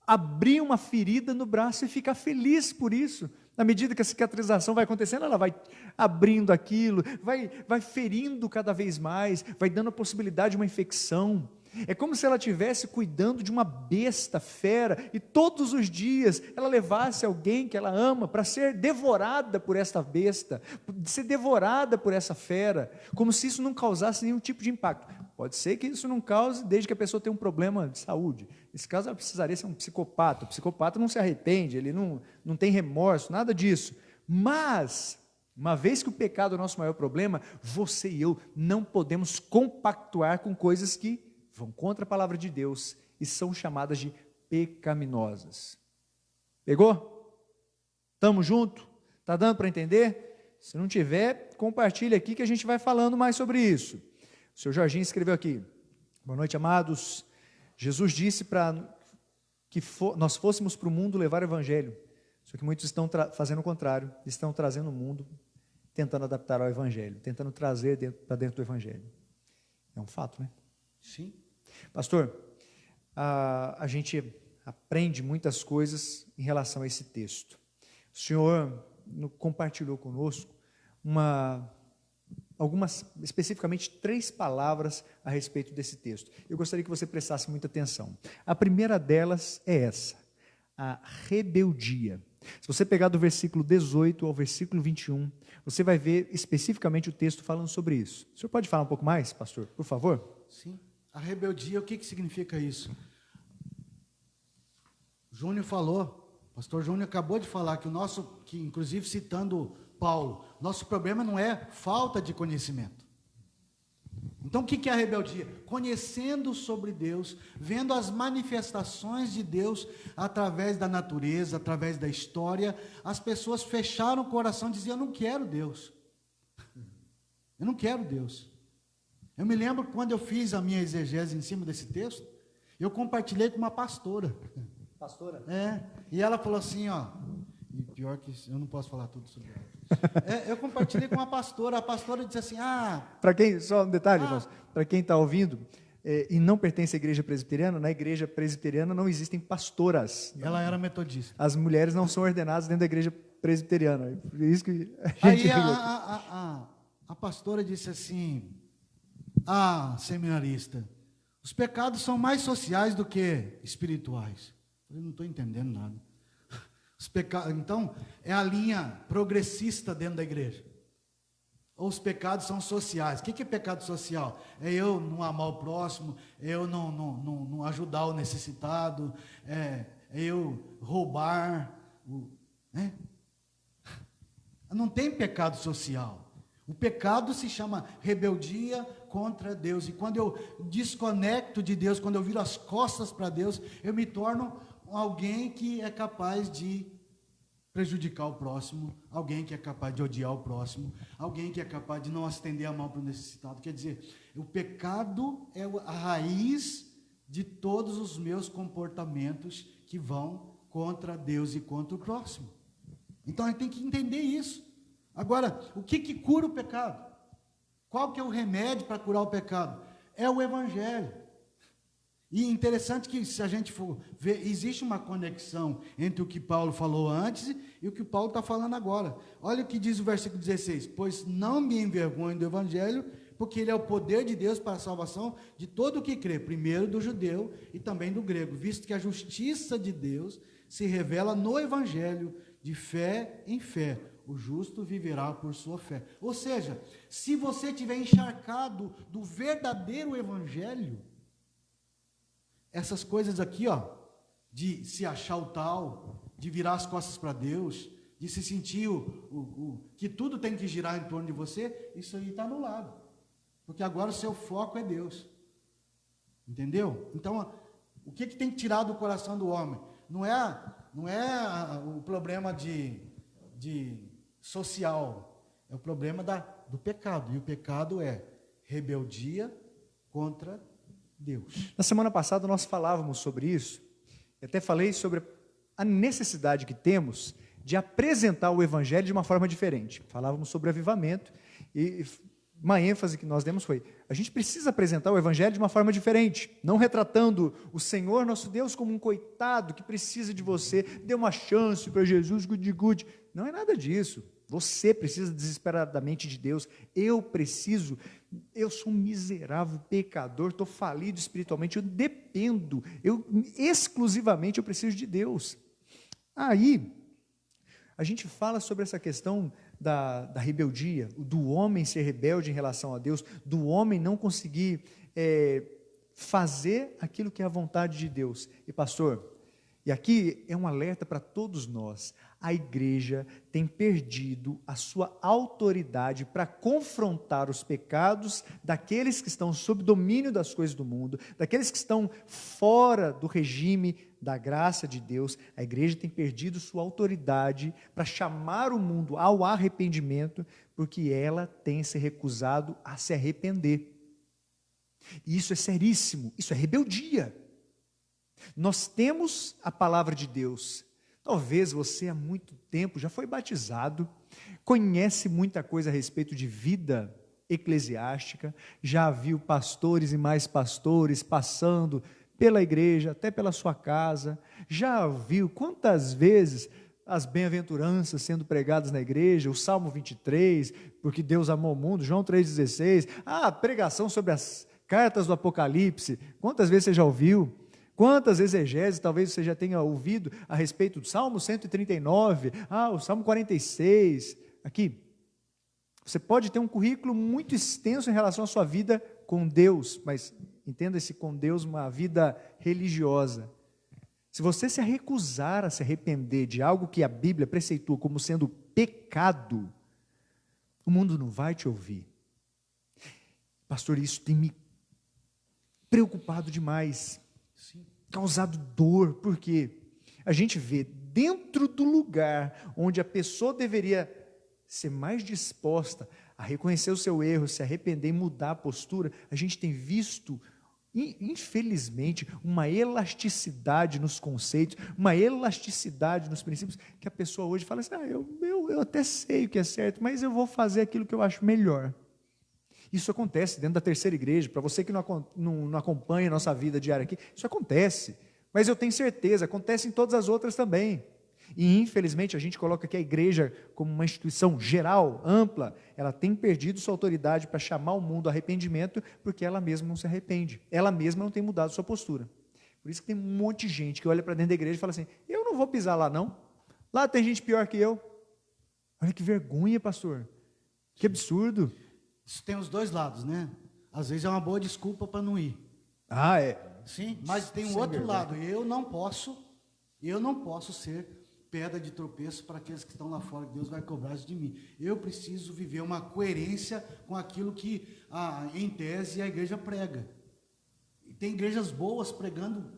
abrir uma ferida no braço e ficar feliz por isso. Na medida que a cicatrização vai acontecendo, ela vai abrindo aquilo, vai ferindo cada vez mais, vai dando a possibilidade de uma infecção. É como se ela estivesse cuidando de uma besta fera e todos os dias ela levasse alguém que ela ama para ser devorada por esta besta, ser devorada por essa fera, como se isso não causasse nenhum tipo de impacto. Pode ser que isso não cause desde que a pessoa tenha um problema de saúde. Nesse caso ela precisaria ser um psicopata. O psicopata não se arrepende, ele não tem remorso, nada disso. Mas, uma vez que o pecado é o nosso maior problema, você e eu não podemos compactuar com coisas que vão contra a palavra de Deus e são chamadas de pecaminosas. Pegou? Estamos juntos? Está dando para entender? Se não tiver, compartilha aqui que a gente vai falando mais sobre isso. O senhor Jorginho escreveu aqui: boa noite, amados. Jesus disse para que nós fôssemos para o mundo levar o evangelho, só que muitos estão fazendo o contrário, estão trazendo o mundo, tentando adaptar ao evangelho, tentando trazer para dentro do evangelho. É um fato, né? Sim. Pastor, a gente aprende muitas coisas em relação a esse texto. O senhor compartilhou conosco especificamente 3 palavras a respeito desse texto. Eu gostaria que você prestasse muita atenção. A primeira delas é essa: a rebeldia. Se você pegar do versículo 18 ao versículo 21, você vai ver especificamente o texto falando sobre isso. O senhor pode falar um pouco mais, pastor, por favor? Sim. A rebeldia, o que significa isso? Júnior falou, pastor Júnior acabou de falar que inclusive citando Paulo, nosso problema não é falta de conhecimento. Então o que é a rebeldia? Conhecendo sobre Deus, vendo as manifestações de Deus através da natureza, através da história, as pessoas fecharam o coração e diziam: eu não quero Deus. Eu não quero Deus. Eu me lembro quando eu fiz a minha exegese em cima desse texto, eu compartilhei com uma pastora. Pastora? E ela falou assim, e pior que eu não posso falar tudo sobre ela. Eu compartilhei com uma pastora, a pastora disse assim, para quem, só um detalhe, para quem está ouvindo, e não pertence à igreja presbiteriana, na igreja presbiteriana não existem pastoras. Ela era metodista. As mulheres não são ordenadas dentro da igreja presbiteriana, por isso que a gente... Aí a pastora disse assim: seminarista, os pecados são mais sociais do que espirituais. Eu não estou entendendo nada. Então, é a linha progressista dentro da igreja. Ou os pecados são sociais. O que é pecado social? É eu não amar o próximo, é eu não ajudar o necessitado, é eu roubar. Não tem pecado social. O pecado se chama rebeldia contra Deus. E quando eu desconecto de Deus, quando eu viro as costas para Deus, eu me torno alguém que é capaz de prejudicar o próximo, alguém que é capaz de odiar o próximo, alguém que é capaz de não estender a mão para o necessitado. Quer dizer, o pecado é a raiz de todos os meus comportamentos que vão contra Deus e contra o próximo. Então a gente tem que entender isso. Agora, o que cura o pecado? Qual que é o remédio para curar o pecado? É o Evangelho. E interessante que, se a gente for ver, existe uma conexão entre o que Paulo falou antes e o que Paulo está falando agora. Olha o que diz o versículo 16: pois não me envergonho do Evangelho, porque ele é o poder de Deus para a salvação de todo o que crê, primeiro do judeu e também do grego, visto que a justiça de Deus se revela no evangelho, de fé em fé. O justo viverá por sua fé. Ou seja, se você estiver encharcado do verdadeiro evangelho, essas coisas aqui, ó, de se achar o tal, de virar as costas para Deus, de se sentir que tudo tem que girar em torno de você, isso aí está anulado. Porque agora o seu foco é Deus. Entendeu? Então, o que tem que tirar do coração do homem? Não é o problema de social, é o problema do pecado. E o pecado é rebeldia contra Deus. Na semana passada nós falávamos sobre isso, eu até falei sobre a necessidade que temos de apresentar o evangelho de uma forma diferente. Falávamos sobre avivamento e uma ênfase que nós demos foi, a gente precisa apresentar o evangelho de uma forma diferente, não retratando o Senhor nosso Deus como um coitado que precisa de você, dê uma chance para Jesus, good. Não é nada disso. Você precisa desesperadamente de Deus. Eu sou um miserável pecador, estou falido espiritualmente, eu dependo, exclusivamente eu preciso de Deus. Aí, a gente fala sobre essa questão da rebeldia, do homem ser rebelde em relação a Deus, do homem não conseguir fazer aquilo que é a vontade de Deus. E pastor, e aqui é um alerta para todos nós, a igreja tem perdido a sua autoridade para confrontar os pecados daqueles que estão sob domínio das coisas do mundo, daqueles que estão fora do regime da graça de Deus. A igreja tem perdido sua autoridade para chamar o mundo ao arrependimento, porque ela tem se recusado a se arrepender. E isso é seríssimo, isso é rebeldia. Nós temos a palavra de Deus. Talvez você há muito tempo já foi batizado, conhece muita coisa a respeito de vida eclesiástica, já viu pastores e mais pastores passando pela igreja, até pela sua casa, já viu quantas vezes as bem-aventuranças sendo pregadas na igreja, o Salmo 23, porque Deus amou o mundo, João 3,16, a pregação sobre as cartas do Apocalipse, quantas vezes você já ouviu? Quantas exegeses talvez você já tenha ouvido a respeito do Salmo 139, o Salmo 46, aqui. Você pode ter um currículo muito extenso em relação à sua vida com Deus, mas entenda esse com Deus, uma vida religiosa. Se você se recusar a se arrepender de algo que a Bíblia preceitua como sendo pecado, o mundo não vai te ouvir. Pastor, isso tem me preocupado demais. Causado dor, porque a gente vê dentro do lugar onde a pessoa deveria ser mais disposta a reconhecer o seu erro, se arrepender e mudar a postura, a gente tem visto, infelizmente, uma elasticidade nos conceitos, uma elasticidade nos princípios, que a pessoa hoje fala assim, eu até sei o que é certo, mas eu vou fazer aquilo que eu acho melhor. Isso acontece dentro da terceira igreja, para você que não acompanha a nossa vida diária aqui, isso acontece, mas eu tenho certeza, acontece em todas as outras também, e infelizmente a gente coloca aqui a igreja como uma instituição geral, ampla, ela tem perdido sua autoridade para chamar o mundo ao arrependimento, porque ela mesma não se arrepende, ela mesma não tem mudado sua postura. Por isso que tem um monte de gente que olha para dentro da igreja e fala assim, eu não vou pisar lá não, lá tem gente pior que eu. Olha que vergonha, pastor, que absurdo. Isso tem os dois lados, né? Às vezes é uma boa desculpa para não ir. Sim, mas tem um outro lado. Eu não posso ser pedra de tropeço para aqueles que estão lá fora, que Deus vai cobrar isso de mim. Eu preciso viver uma coerência com aquilo que, em tese, a igreja prega. E tem igrejas boas pregando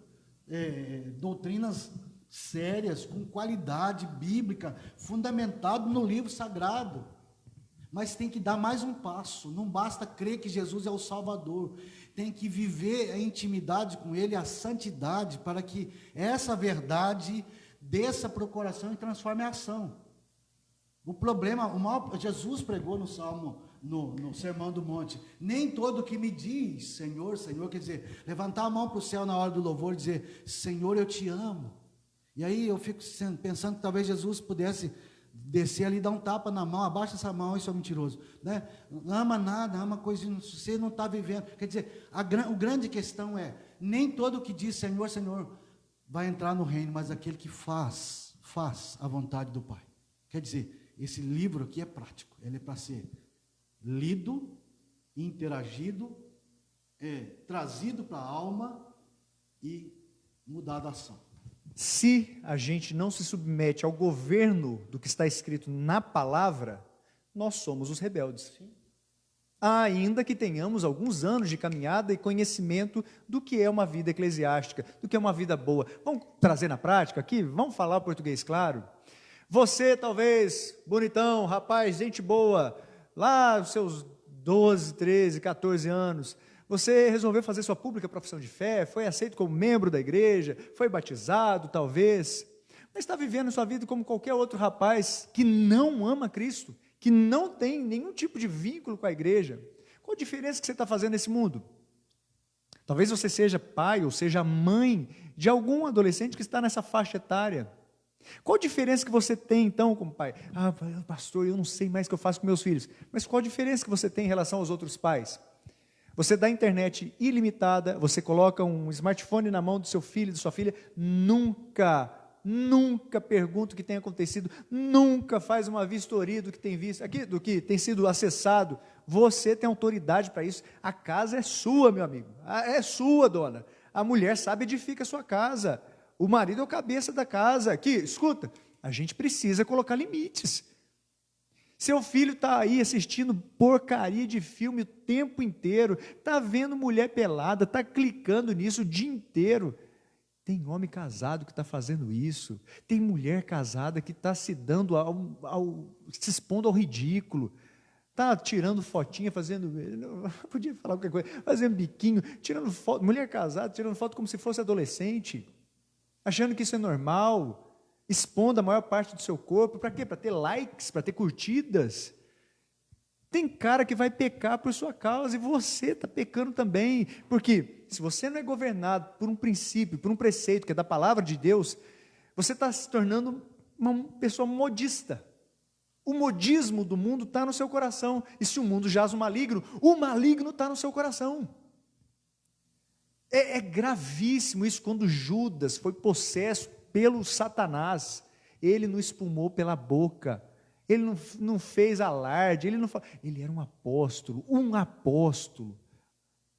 doutrinas sérias, com qualidade bíblica, fundamentado no livro sagrado. Mas tem que dar mais um passo, não basta crer que Jesus é o Salvador, tem que viver a intimidade com Ele, a santidade, para que essa verdade desça para o coração e transforme a ação. O problema, Jesus pregou no Salmo, no Sermão do Monte, nem todo que me diz, Senhor, Senhor, quer dizer, levantar a mão para o céu na hora do louvor e dizer, Senhor, eu te amo. E aí eu fico pensando que talvez Jesus pudesse descer ali, dar um tapa na mão, abaixa essa mão, isso é mentiroso, né? Ama nada, ama coisa, você não está vivendo. Quer dizer, a grande questão é, nem todo que diz Senhor, Senhor, vai entrar no reino, mas aquele que faz a vontade do Pai. Quer dizer, esse livro aqui é prático, ele é para ser lido, interagido, trazido para a alma e mudado a ação. Se a gente não se submete ao governo do que está escrito na palavra, nós somos os rebeldes. Sim. Ainda que tenhamos alguns anos de caminhada e conhecimento do que é uma vida eclesiástica, do que é uma vida boa. Vamos trazer na prática aqui? Vamos falar português claro? Você, talvez, bonitão, rapaz, gente boa, lá os seus 12, 13, 14 anos, você resolveu fazer sua pública profissão de fé, foi aceito como membro da igreja, foi batizado, talvez, mas está vivendo sua vida como qualquer outro rapaz que não ama Cristo, que não tem nenhum tipo de vínculo com a igreja. Qual a diferença que você está fazendo nesse mundo? Talvez você seja pai ou seja mãe de algum adolescente que está nessa faixa etária. Qual a diferença que você tem então como pai? Pastor, eu não sei mais o que eu faço com meus filhos. Mas qual a diferença que você tem em relação aos outros pais? Você dá internet ilimitada, você coloca um smartphone na mão do seu filho, da sua filha, nunca pergunta o que tem acontecido, nunca faz uma vistoria do que tem visto, do que tem sido acessado. Você tem autoridade para isso. A casa é sua, meu amigo. É sua, dona. A mulher sabe edifica a sua casa. O marido é o cabeça da casa. Aqui, escuta, a gente precisa colocar limites. Seu filho está aí assistindo porcaria de filme o tempo inteiro, está vendo mulher pelada, está clicando nisso o dia inteiro. Tem homem casado que está fazendo isso, tem mulher casada que está se dando se expondo ao ridículo, está tirando fotinha, podia falar qualquer coisa, fazendo biquinho, tirando foto, mulher casada, tirando foto como se fosse adolescente, achando que isso é normal, expondo a maior parte do seu corpo, para quê? Para ter likes, para ter curtidas. Tem cara que vai pecar por sua causa, e você está pecando também, porque se você não é governado por um princípio, por um preceito, que é da palavra de Deus, você está se tornando uma pessoa modista. O modismo do mundo está no seu coração, e se o mundo jaz o maligno está no seu coração. É gravíssimo isso, quando Judas foi possesso pelo Satanás, ele não espumou pela boca, ele não fez alarde, ele era um apóstolo,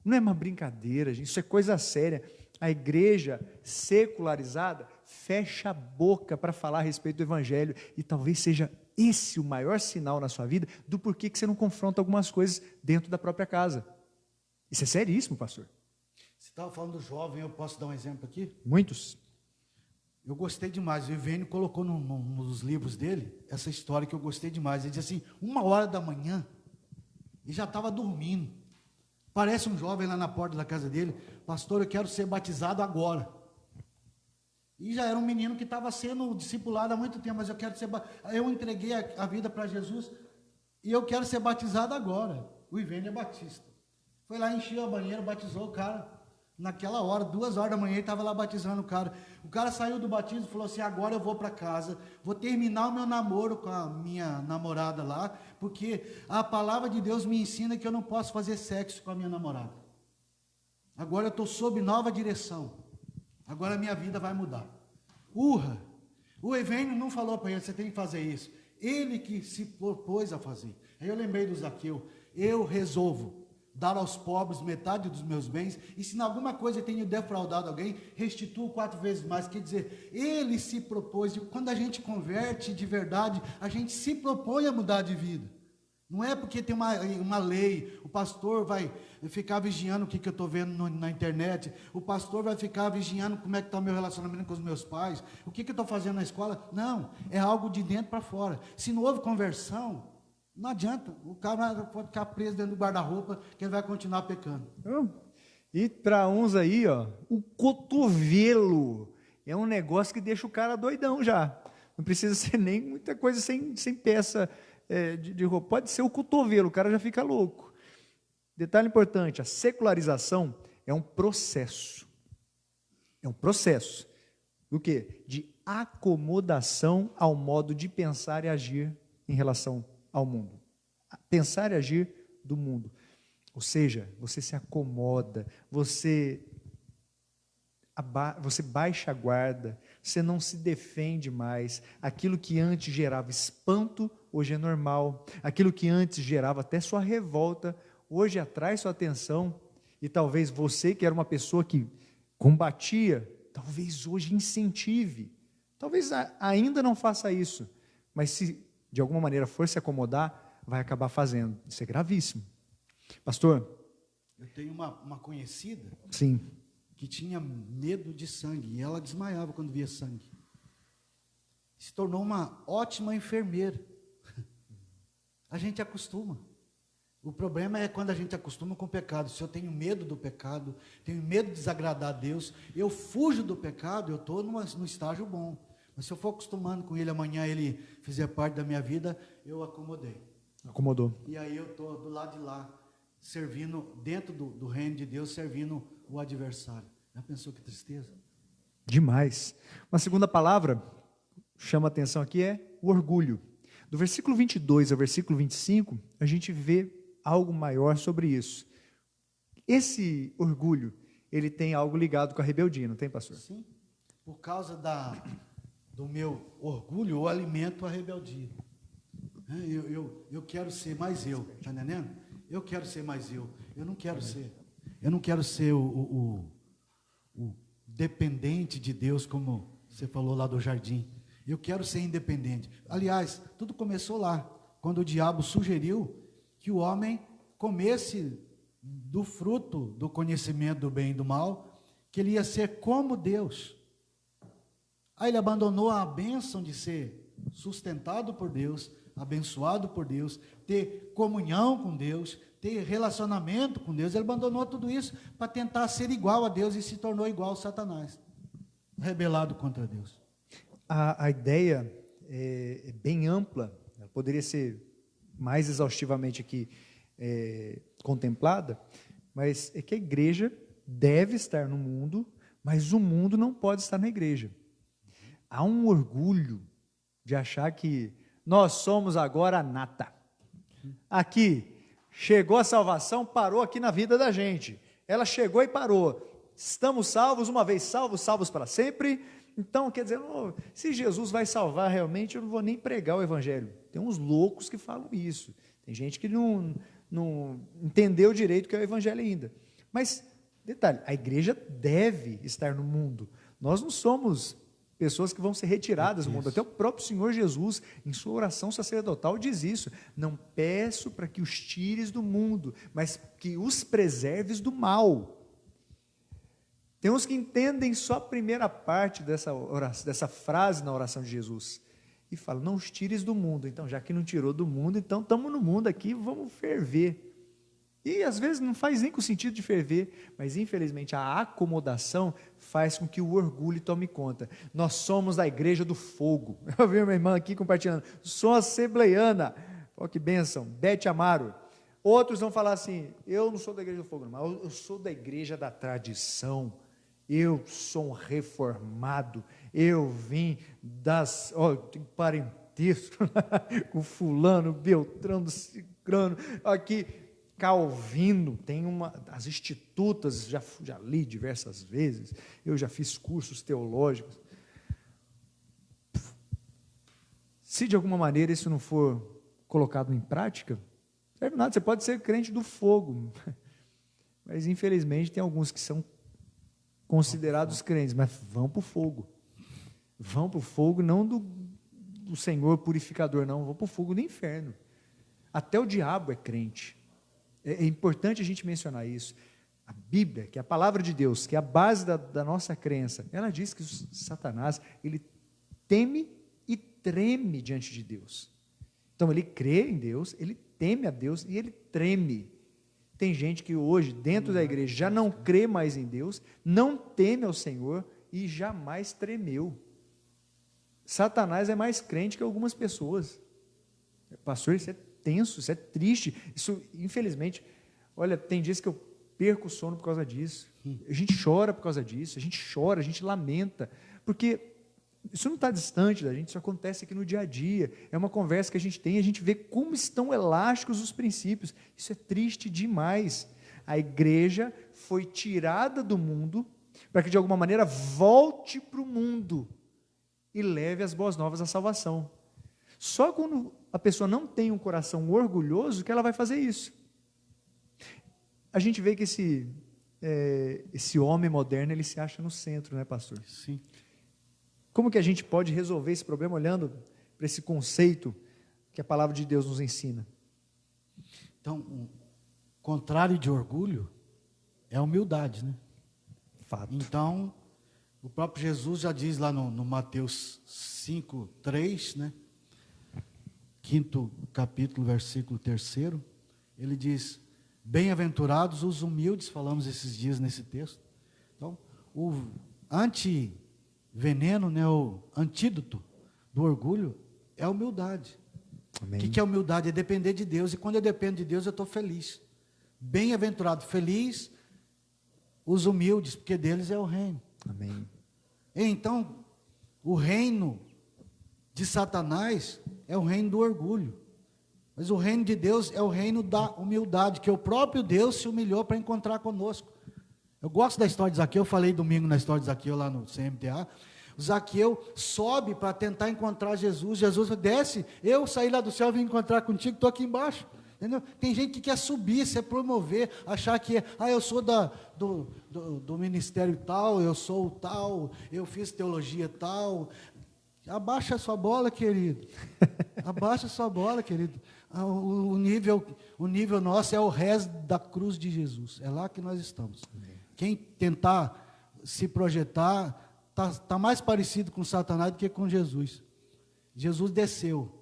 não é uma brincadeira, gente, isso é coisa séria. A igreja secularizada fecha a boca para falar a respeito do evangelho, e talvez seja esse o maior sinal na sua vida, do porquê que você não confronta algumas coisas dentro da própria casa. Isso é seríssimo, pastor. Você estava falando do jovem, eu posso dar um exemplo aqui? Muitos. Eu gostei demais, o Ivênio colocou nos livros dele, essa história que eu gostei demais. Ele diz assim, 1h da manhã, e já estava dormindo. Parece um jovem lá na porta da casa dele, pastor, eu quero ser batizado agora. E já era um menino que estava sendo discipulado há muito tempo, mas eu entreguei a vida para Jesus, e eu quero ser batizado agora. O Ivênio é batista. Foi lá, encheu a banheira, batizou o cara. Naquela hora, 2h da manhã, ele estava lá batizando o cara. O cara saiu do batismo e falou assim, agora eu vou para casa, vou terminar o meu namoro com a minha namorada lá, porque a palavra de Deus me ensina que eu não posso fazer sexo com a minha namorada. Agora eu estou sob nova direção. Agora a minha vida vai mudar. O Ivênio não falou para ele, você tem que fazer isso. Ele que se propôs a fazer. Aí eu lembrei do Zaqueu, eu resolvo dar aos pobres metade dos meus bens, e se em alguma coisa eu tenho defraudado alguém, restituo 4 vezes mais. Quer dizer, ele se propôs, e quando a gente converte de verdade, a gente se propõe a mudar de vida. Não é porque tem uma lei, o pastor vai ficar vigiando o que eu estou vendo na internet, o pastor vai ficar vigiando como é que está o meu relacionamento com os meus pais, o que eu estou fazendo na escola. Não, é algo de dentro para fora. Se não houve conversão, não adianta, o cara pode ficar preso dentro do guarda-roupa, que ele vai continuar pecando. E para uns aí, o cotovelo é um negócio que deixa o cara doidão já. Não precisa ser nem muita coisa sem peça de roupa. Pode ser o cotovelo, o cara já fica louco. Detalhe importante, a secularização é um processo. É um processo do quê? De acomodação ao modo de pensar e agir em relação ao mundo. Pensar e agir do mundo. Ou seja, você se acomoda, você baixa a guarda, você não se defende mais. Aquilo que antes gerava espanto, hoje é normal. Aquilo que antes gerava até sua revolta, hoje atrai sua atenção. E talvez você, que era uma pessoa que combatia, talvez hoje incentive. Talvez ainda não faça isso, mas se de alguma maneira for se acomodar, vai acabar fazendo. Isso é gravíssimo. Pastor? Eu tenho uma conhecida. Sim. Que tinha medo de sangue, e ela desmaiava quando via sangue. Se tornou uma ótima enfermeira. A gente acostuma. O problema é quando a gente acostuma com o pecado. Se eu tenho medo do pecado, tenho medo de desagradar a Deus, eu fujo do pecado, eu estou num estágio bom. Mas se eu for acostumando com ele, amanhã ele fizer parte da minha vida, eu acomodei. Acomodou. E aí eu estou do lado de lá, servindo, dentro do reino de Deus, servindo o adversário. Já pensou que tristeza? Demais. Uma segunda palavra chama a atenção aqui é o orgulho. Do versículo 22 ao versículo 25, a gente vê algo maior sobre isso. Esse orgulho, ele tem algo ligado com a rebeldia, não tem, pastor? Sim. Por causa do meu orgulho, eu alimento a rebeldia. Eu quero ser mais eu, está entendendo? Eu quero ser mais eu. Eu não quero ser o dependente de Deus, como você falou lá do jardim. Eu quero ser independente. Aliás, tudo começou lá, quando o diabo sugeriu que o homem comesse do fruto do conhecimento do bem e do mal, que ele ia ser como Deus. Aí ele abandonou a bênção de ser sustentado por Deus, abençoado por Deus, ter comunhão com Deus, ter relacionamento com Deus. Ele abandonou tudo isso para tentar ser igual a Deus e se tornou igual a Satanás, rebelado contra Deus. A ideia é bem ampla, ela poderia ser mais exaustivamente aqui contemplada, mas é que a igreja deve estar no mundo, mas o mundo não pode estar na igreja. Há um orgulho de achar que nós somos agora a nata. Aqui, chegou a salvação, parou aqui na vida da gente. Ela chegou e parou. Estamos salvos, uma vez salvos, salvos para sempre. Então, quer dizer, se Jesus vai salvar realmente, eu não vou nem pregar o evangelho. Tem uns loucos que falam isso. Tem gente que não entendeu direito o que é o evangelho ainda. Mas, detalhe, a igreja deve estar no mundo. Nós não somos pessoas que vão ser retiradas do mundo. Até o próprio Senhor Jesus, em sua oração sacerdotal, diz isso. Não peço para que os tires do mundo, mas que os preserves do mal. Tem uns que entendem só a primeira parte dessa frase na oração de Jesus. E falam, não os tires do mundo. Então, já que não tirou do mundo, então estamos no mundo aqui, vamos ferver. E às vezes não faz nem com o sentido de ferver, mas infelizmente a acomodação faz com que o orgulho tome conta. Nós somos da igreja do fogo. Eu vi uma irmã aqui compartilhando, sou assembleiana. Olha que bênção, Bete Amaro. Outros vão falar assim, eu não sou da igreja do fogo, mas eu sou da igreja da tradição. Eu sou um reformado, eu vim tenho parentesco com fulano, Beltrano, Cicrano, aqui, Calvino, tem as institutas, já li diversas vezes, eu já fiz cursos teológicos. Se de alguma maneira isso não for colocado em prática, não serve nada, você pode ser crente do fogo, mas infelizmente tem alguns que são considerados crentes, mas vão para o fogo. Vão para o fogo, não do Senhor purificador, não, vão para o fogo do inferno. Até o diabo é crente. É importante a gente mencionar isso. A Bíblia, que é a palavra de Deus, que é a base da nossa crença, ela diz que Satanás, ele teme e treme diante de Deus. Então, ele crê em Deus, ele teme a Deus e ele treme. Tem gente que hoje, dentro da igreja, já não crê mais em Deus, não teme ao Senhor e jamais tremeu. Satanás é mais crente que algumas pessoas. Pastor, isso é tenso, isso é triste. Isso, infelizmente, olha, tem dias que eu perco o sono por causa disso. A gente chora por causa disso, a gente chora, a gente lamenta, porque Isso não está distante da gente, isso acontece aqui no dia a dia. É uma conversa que a gente tem e a gente vê como estão elásticos os princípios. Isso é triste demais. A igreja foi tirada do mundo para que de alguma maneira volte para o mundo e leve as boas novas à salvação. Só quando a pessoa não tem um coração orgulhoso que ela vai fazer isso. A gente vê que esse homem moderno, ele se acha no centro, né, pastor? Sim. Como que a gente pode resolver esse problema olhando para esse conceito que a palavra de Deus nos ensina? Então, o contrário de orgulho é a humildade, né? Fato. Então, o próprio Jesus já diz lá no Mateus 5:3, né? 5º capítulo, versículo 3, ele diz: bem-aventurados os humildes, falamos esses dias nesse texto. Então, o antiveneno, né, o antídoto do orgulho é a humildade. Amém. O que é humildade? É depender de Deus, e quando eu dependo de Deus, eu estou feliz. Bem-aventurado, feliz os humildes, porque deles é o reino. Amém. Então, o reino de Satanás é o reino do orgulho, mas o reino de Deus é o reino da humildade, que o próprio Deus se humilhou para encontrar conosco. Eu gosto da história de Zaqueu, eu falei domingo na história de Zaqueu lá no CMTA. O Zaqueu sobe para tentar encontrar Jesus. Jesus desce, eu saí lá do céu, vim encontrar contigo, estou aqui embaixo. Entendeu? Tem gente que quer subir, se promover, achar que eu sou do ministério tal, eu sou o tal, eu fiz teologia tal. Abaixa a sua bola, querido. Abaixa a sua bola, querido. O nível nosso é o resto da cruz de Jesus. É lá que nós estamos. Amém. Quem tentar se projetar está mais parecido com Satanás do que com Jesus. Jesus desceu.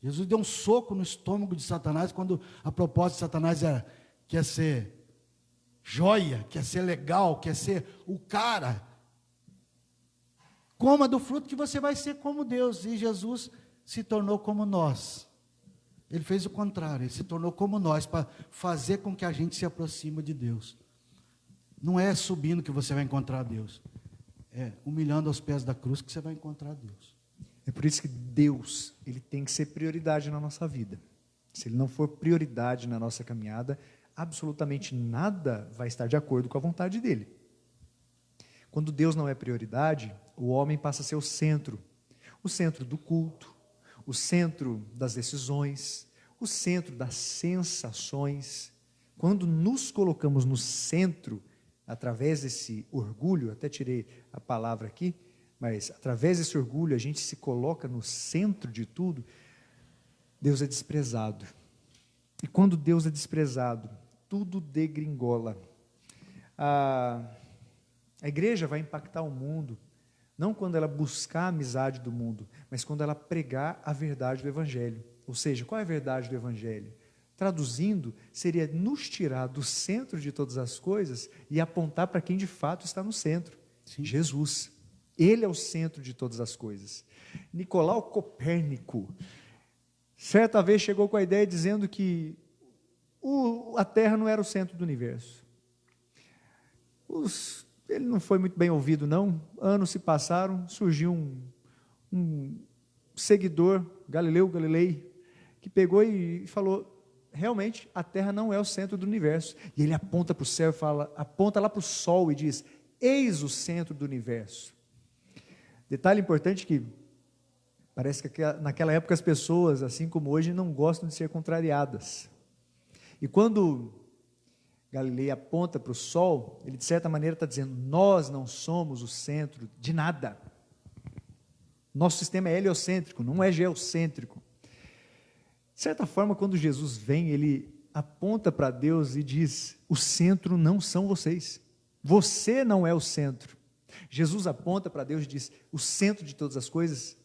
Jesus deu um soco no estômago de Satanás, quando a proposta de Satanás quer ser joia, quer ser legal, quer ser o cara. Coma do fruto que você vai ser como Deus. E Jesus se tornou como nós. Ele fez o contrário, ele se tornou como nós, para fazer com que a gente se aproxime de Deus. Não é subindo que você vai encontrar Deus. É humilhando aos pés da cruz que você vai encontrar Deus. É por isso que Deus, ele tem que ser prioridade na nossa vida. Se ele não for prioridade na nossa caminhada, absolutamente nada vai estar de acordo com a vontade dele. Quando Deus não é prioridade, o homem passa a ser o centro do culto, o centro das decisões, o centro das sensações. Quando nos colocamos no centro, através desse orgulho, até tirei a palavra aqui, mas através desse orgulho a gente se coloca no centro de tudo, Deus é desprezado. E quando Deus é desprezado, tudo degringola. A igreja vai impactar o mundo, não quando ela buscar a amizade do mundo, mas quando ela pregar a verdade do Evangelho. Ou seja, qual é a verdade do Evangelho? Traduzindo, seria nos tirar do centro de todas as coisas e apontar para quem de fato está no centro. Sim. Jesus. Ele é o centro de todas as coisas. Nicolau Copérnico, certa vez chegou com a ideia dizendo que a Terra não era o centro do universo. Ele não foi muito bem ouvido, não. Anos se passaram, surgiu um seguidor, Galileu Galilei, que pegou e falou: realmente, a Terra não é o centro do universo. E ele aponta para o céu e aponta lá para o Sol e diz: eis o centro do universo. Detalhe importante que parece que naquela época as pessoas, assim como hoje, não gostam de ser contrariadas. E quando Galileu aponta para o Sol, ele de certa maneira está dizendo: nós não somos o centro de nada. Nosso sistema é heliocêntrico, não é geocêntrico. De certa forma, quando Jesus vem, ele aponta para Deus e diz: o centro não são vocês. Você não é o centro. Jesus aponta para Deus e diz: o centro de todas as coisas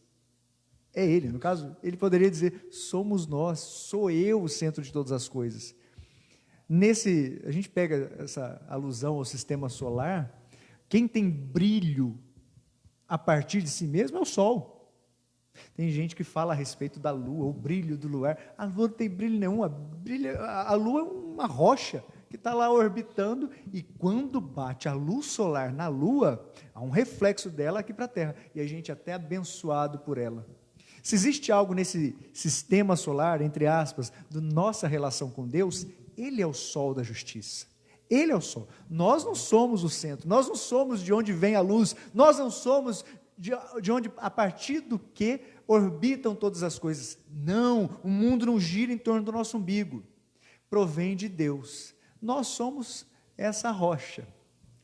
é Ele. No caso, ele poderia dizer: somos nós, sou eu o centro de todas as coisas. A gente pega essa alusão ao sistema solar, quem tem brilho a partir de si mesmo é o Sol. Tem gente que fala a respeito da Lua, o brilho do luar. A Lua não tem brilho nenhum, a Lua é uma rocha que está lá orbitando, e quando bate a luz solar na Lua, há um reflexo dela aqui para a Terra, e a gente é até abençoado por ela. Se existe algo nesse sistema solar, entre aspas, da nossa relação com Deus, Ele é o sol da justiça. Ele é o sol. Nós não somos o centro, nós não somos de onde vem a luz, nós não somos de onde, a partir do que orbitam todas as coisas. Não, o mundo não gira em torno do nosso umbigo. Provém de Deus. Nós somos essa rocha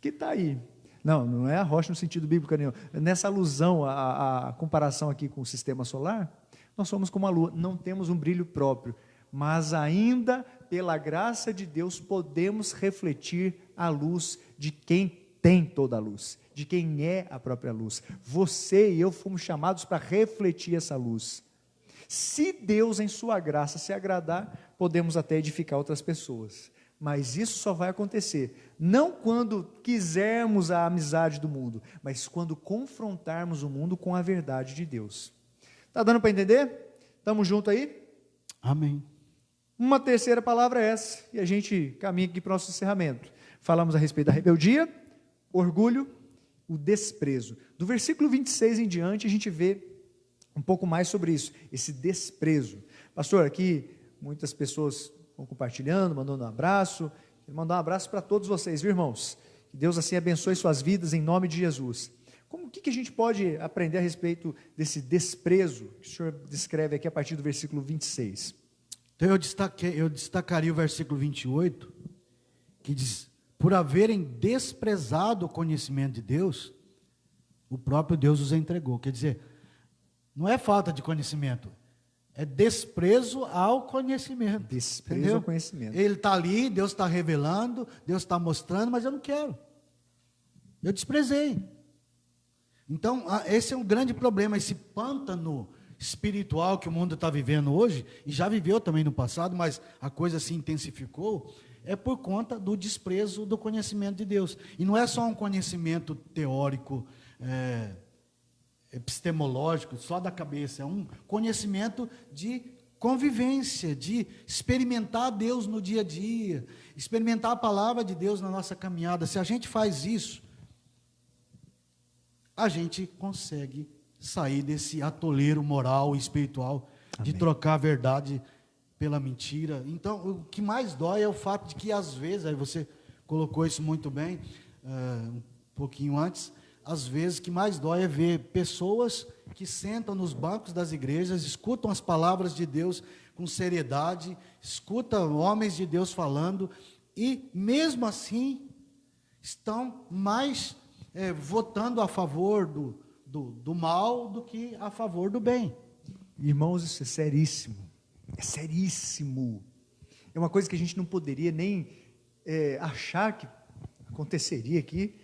que está aí. Não é a rocha no sentido bíblico nenhum. Nessa alusão, a comparação aqui com o sistema solar, nós somos como a lua, não temos um brilho próprio, mas ainda, pela graça de Deus, podemos refletir a luz de quem tem toda a luz, de quem é a própria luz. Você e eu fomos chamados para refletir essa luz. Se Deus, em sua graça, se agradar, podemos até edificar outras pessoas. Mas isso só vai acontecer, não quando quisermos a amizade do mundo, mas quando confrontarmos o mundo com a verdade de Deus. Está dando para entender? Estamos juntos aí? Amém. Uma terceira palavra é essa, e a gente caminha aqui para o nosso encerramento. Falamos a respeito da rebeldia, orgulho, o desprezo. Do versículo 26 em diante, a gente vê um pouco mais sobre isso, esse desprezo. Pastor, aqui muitas pessoas vão compartilhando, mandando um abraço. Quero mandar um abraço para todos vocês, viu, irmãos? Que Deus assim abençoe suas vidas em nome de Jesus. O que a gente pode aprender a respeito desse desprezo que o senhor descreve aqui a partir do versículo 26? Então eu destacaria o versículo 28, que diz: por haverem desprezado o conhecimento de Deus, o próprio Deus os entregou. Quer dizer, não é falta de conhecimento, é desprezo ao conhecimento. Desprezo entendeu? ao conhecimento. Ele está ali, Deus está revelando, Deus está mostrando, mas eu não quero. Eu desprezei. Então, esse é um grande problema, esse pântano espiritual que o mundo está vivendo hoje, e já viveu também no passado, mas a coisa se intensificou, é por conta do desprezo do conhecimento de Deus. E não é só um conhecimento teórico, epistemológico, só da cabeça, é um conhecimento de convivência, de experimentar Deus no dia a dia, experimentar a palavra de Deus na nossa caminhada. Se a gente faz isso, a gente consegue sair desse atoleiro moral e espiritual, de trocar a verdade pela mentira. Então, o que mais dói é o fato de que, às vezes, aí você colocou isso muito bem, um pouquinho antes, às vezes, o que mais dói é ver pessoas que sentam nos bancos das igrejas, escutam as palavras de Deus com seriedade, escutam homens de Deus falando, e, mesmo assim, estão mais votando a favor do mal do que a favor do bem. Irmãos, isso é seríssimo. É seríssimo. É uma coisa que a gente não poderia nem achar que aconteceria aqui.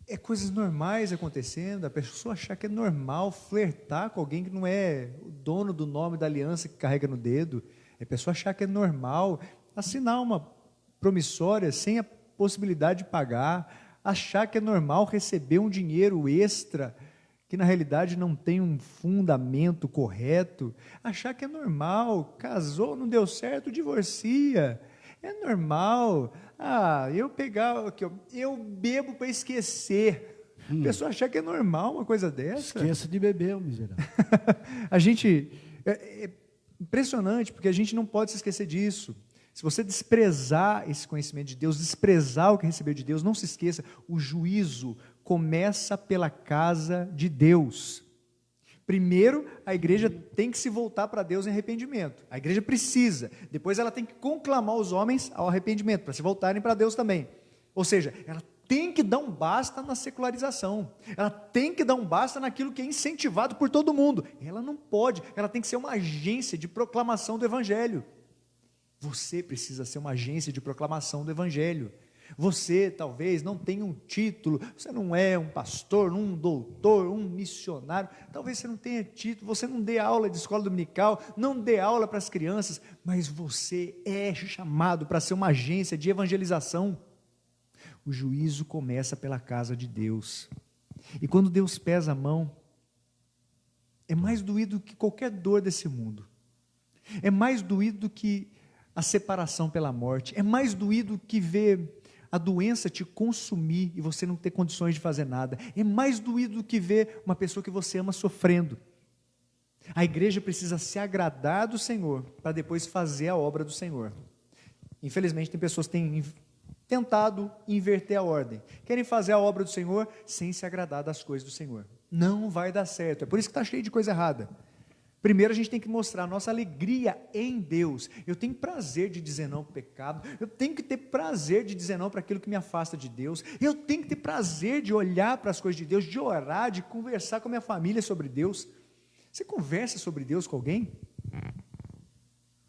É coisas normais acontecendo, a pessoa achar que é normal flertar com alguém que não é o dono do nome da aliança que carrega no dedo. É a pessoa achar que é normal assinar uma promissória sem a possibilidade de pagar, achar que é normal receber um dinheiro extra que na realidade não tem um fundamento correto, achar que é normal, casou, não deu certo, divorcia, é normal, eu bebo para esquecer, a pessoa achar que é normal uma coisa dessa. Esqueça de beber, miserável. A gente, é impressionante, porque a gente não pode se esquecer disso. Se você desprezar esse conhecimento de Deus, desprezar o que recebeu de Deus, não se esqueça, o juízo começa pela casa de Deus. Primeiro, a igreja tem que se voltar para Deus em arrependimento. A igreja precisa. Depois ela tem que conclamar os homens ao arrependimento, para se voltarem para Deus também. Ou seja, ela tem que dar um basta na secularização. Ela tem que dar um basta naquilo que é incentivado por todo mundo. Ela não pode, ela tem que ser uma agência de proclamação do Evangelho. Você precisa ser uma agência de proclamação do Evangelho. Você talvez não tenha um título, você não é um pastor, um doutor, um missionário, talvez você não tenha título, você não dê aula de escola dominical, não dê aula para as crianças, mas você é chamado para ser uma agência de evangelização. O juízo começa pela casa de Deus, e quando Deus pesa a mão, é mais doído que qualquer dor desse mundo, é mais doído que a separação pela morte. É mais doído que ver a doença te consumir e você não ter condições de fazer nada. É mais doído que ver uma pessoa que você ama sofrendo. A igreja precisa se agradar do Senhor para depois fazer a obra do Senhor. Infelizmente, tem pessoas que têm tentado inverter a ordem. Querem fazer a obra do Senhor sem se agradar das coisas do Senhor. Não vai dar certo. É por isso que está cheio de coisa errada. Primeiro a gente tem que mostrar a nossa alegria em Deus. Eu tenho prazer de dizer não para o pecado. Eu tenho que ter prazer de dizer não para aquilo que me afasta de Deus. Eu tenho que ter prazer de olhar para as coisas de Deus, de orar, de conversar com a minha família sobre Deus. Você conversa sobre Deus com alguém?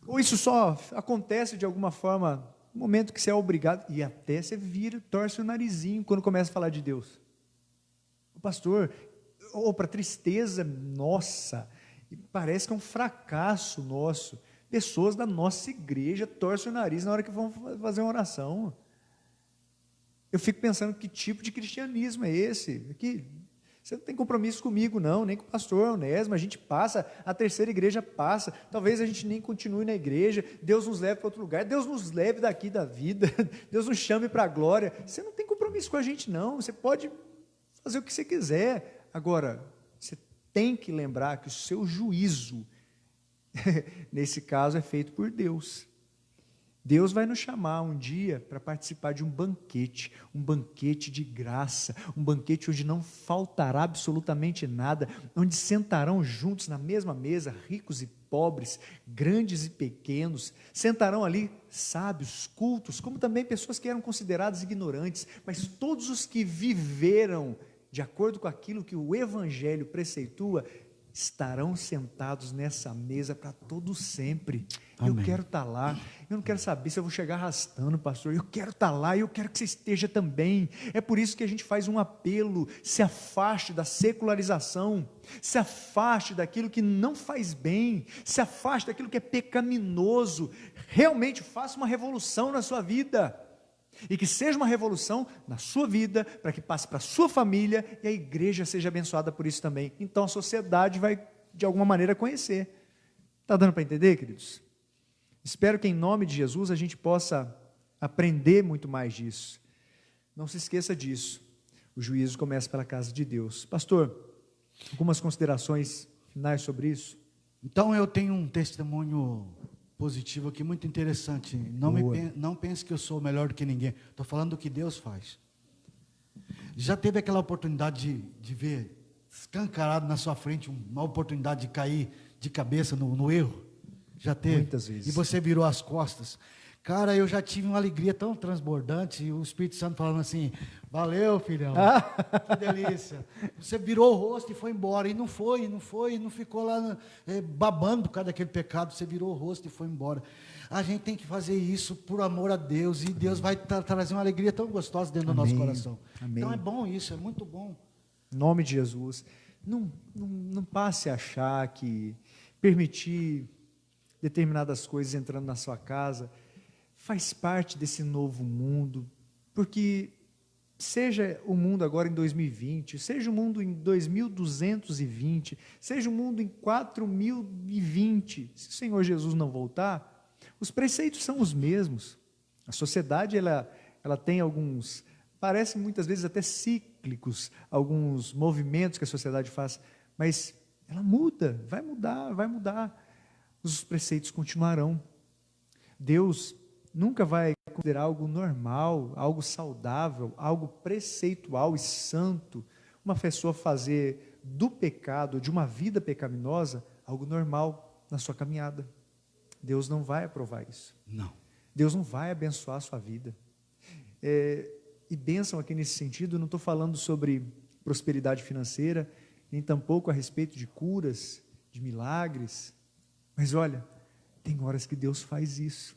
Ou isso só acontece de alguma forma no momento que você é obrigado, e até você vira, torce o narizinho quando começa a falar de Deus. O pastor, ou para tristeza nossa, parece que é um fracasso nosso. Pessoas da nossa igreja torcem o nariz na hora que vão fazer uma oração. Eu fico pensando, que tipo de cristianismo é esse? Que você não tem compromisso comigo não, nem com o pastor Onésimo, a gente passa, a terceira igreja passa, talvez a gente nem continue na igreja, Deus nos leve para outro lugar, Deus nos leve daqui da vida, Deus nos chame para a glória. Você não tem compromisso com a gente não, você pode fazer o que você quiser. Agora, você tem que lembrar que o seu juízo, nesse caso, é feito por Deus. Deus vai nos chamar um dia para participar de um banquete de graça, um banquete onde não faltará absolutamente nada, onde sentarão juntos na mesma mesa, ricos e pobres, grandes e pequenos, sentarão ali sábios, cultos, como também pessoas que eram consideradas ignorantes, mas todos os que viveram de acordo com aquilo que o Evangelho preceitua, estarão sentados nessa mesa para todo sempre. Amém. Eu quero estar lá, eu não quero saber se eu vou chegar arrastando, pastor, eu quero estar lá e eu quero que você esteja também. É por isso que a gente faz um apelo: se afaste da secularização, se afaste daquilo que não faz bem, se afaste daquilo que é pecaminoso, realmente faça uma revolução na sua vida. E que seja uma revolução na sua vida, para que passe para a sua família e a igreja seja abençoada por isso também. Então a sociedade vai, de alguma maneira, conhecer. Está dando para entender, queridos? Espero que em nome de Jesus a gente possa aprender muito mais disso. Não se esqueça disso. O juízo começa pela casa de Deus. Pastor, algumas considerações finais sobre isso? Então eu tenho um testemunho positivo aqui, muito interessante. Não pense que eu sou melhor do que ninguém. Estou falando do que Deus faz. Já teve aquela oportunidade de ver escancarado na sua frente uma oportunidade de cair de cabeça no erro? Já teve? Muitas vezes. E você virou as costas. Cara, eu já tive uma alegria tão transbordante, e o Espírito Santo falando assim: valeu, filhão, que delícia. Você virou o rosto e foi embora, e não ficou lá babando por causa daquele pecado. Você virou o rosto e foi embora. A gente tem que fazer isso por amor a Deus, e Deus vai trazer uma alegria tão gostosa dentro do nosso coração. Amém. Então é bom isso, é muito bom. Em nome de Jesus, não passe a achar que permitir determinadas coisas entrando na sua casa faz parte desse novo mundo, porque seja o mundo agora em 2020, seja o mundo em 2220, seja o mundo em 4020, se o Senhor Jesus não voltar, os preceitos são os mesmos. A sociedade ela tem alguns, parece muitas vezes até cíclicos, alguns movimentos que a sociedade faz, mas ela muda, vai mudar, os preceitos continuarão. Deus nunca vai considerar algo normal, algo saudável, algo preceitual e santo, uma pessoa fazer do pecado, de uma vida pecaminosa, algo normal na sua caminhada. Deus não vai aprovar isso. Não. Deus não vai abençoar a sua vida. E bênção aqui nesse sentido, não estou falando sobre prosperidade financeira, nem tampouco a respeito de curas, de milagres, mas olha, tem horas que Deus faz isso.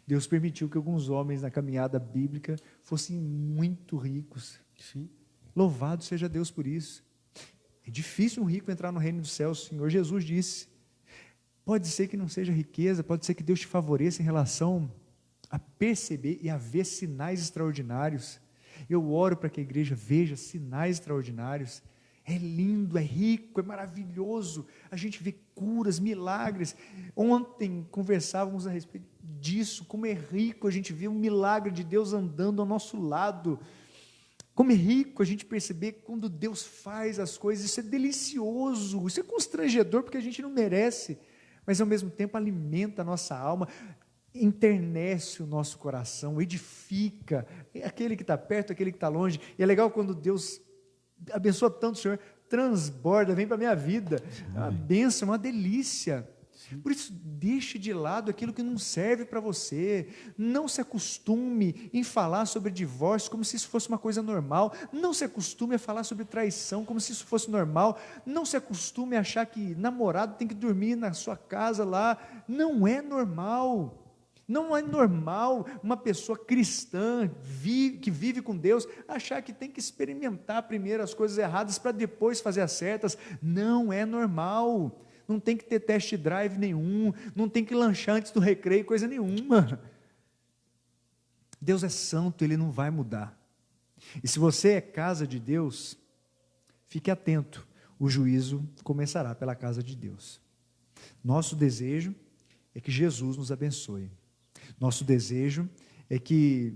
Deus permitiu que alguns homens na caminhada bíblica fossem muito ricos. Sim. Louvado seja Deus por isso. É difícil um rico entrar no reino dos céus. O Senhor Jesus disse. Pode ser que não seja riqueza, pode ser que Deus te favoreça em relação a perceber e a ver sinais extraordinários. Eu oro para que a igreja veja sinais extraordinários. É lindo, é rico, é maravilhoso. A gente vê curas, milagres. Ontem conversávamos a respeito disso, como é rico a gente ver um milagre de Deus andando ao nosso lado. Como é rico a gente perceber quando Deus faz as coisas, isso é delicioso, isso é constrangedor porque a gente não merece, mas ao mesmo tempo alimenta a nossa alma, enternece o nosso coração, edifica aquele que está perto, aquele que está longe. E é legal quando Deus abençoa tanto o Senhor, transborda, vem para a minha vida, é uma bênção, uma delícia. Por isso, deixe de lado aquilo que não serve para você, não se acostume em falar sobre divórcio como se isso fosse uma coisa normal, não se acostume a falar sobre traição como se isso fosse normal, não se acostume a achar que namorado tem que dormir na sua casa lá, não é normal. Não é normal uma pessoa cristã, que vive com Deus, achar que tem que experimentar primeiro as coisas erradas para depois fazer as certas. Não é normal. Não tem que ter test drive nenhum, não tem que lanchar antes do recreio, coisa nenhuma. Deus é santo, Ele não vai mudar. E se você é casa de Deus, fique atento, o juízo começará pela casa de Deus. Nosso desejo é que Jesus nos abençoe. Nosso desejo é que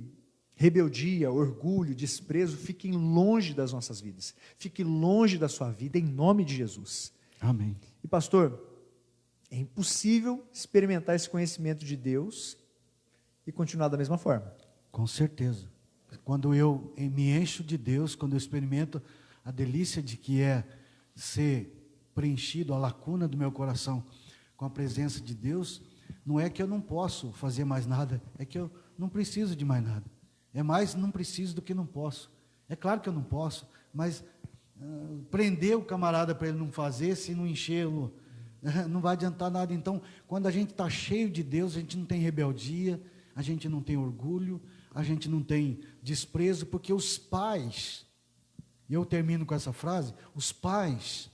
rebeldia, orgulho, desprezo fiquem longe das nossas vidas, fique longe da sua vida, em nome de Jesus. Amém. E pastor, é impossível experimentar esse conhecimento de Deus e continuar da mesma forma. Com certeza. Quando eu me encho de Deus, quando eu experimento a delícia de que é ser preenchido a lacuna do meu coração com a presença de Deus, não é que eu não posso fazer mais nada, é que eu não preciso de mais nada. É mais não preciso do que não posso. É claro que eu não posso, mas prender o camarada para ele não fazer, se não enchê-lo, não vai adiantar nada. Então, quando a gente está cheio de Deus, a gente não tem rebeldia, a gente não tem orgulho, a gente não tem desprezo, porque os pais, e eu termino com essa frase, os pais,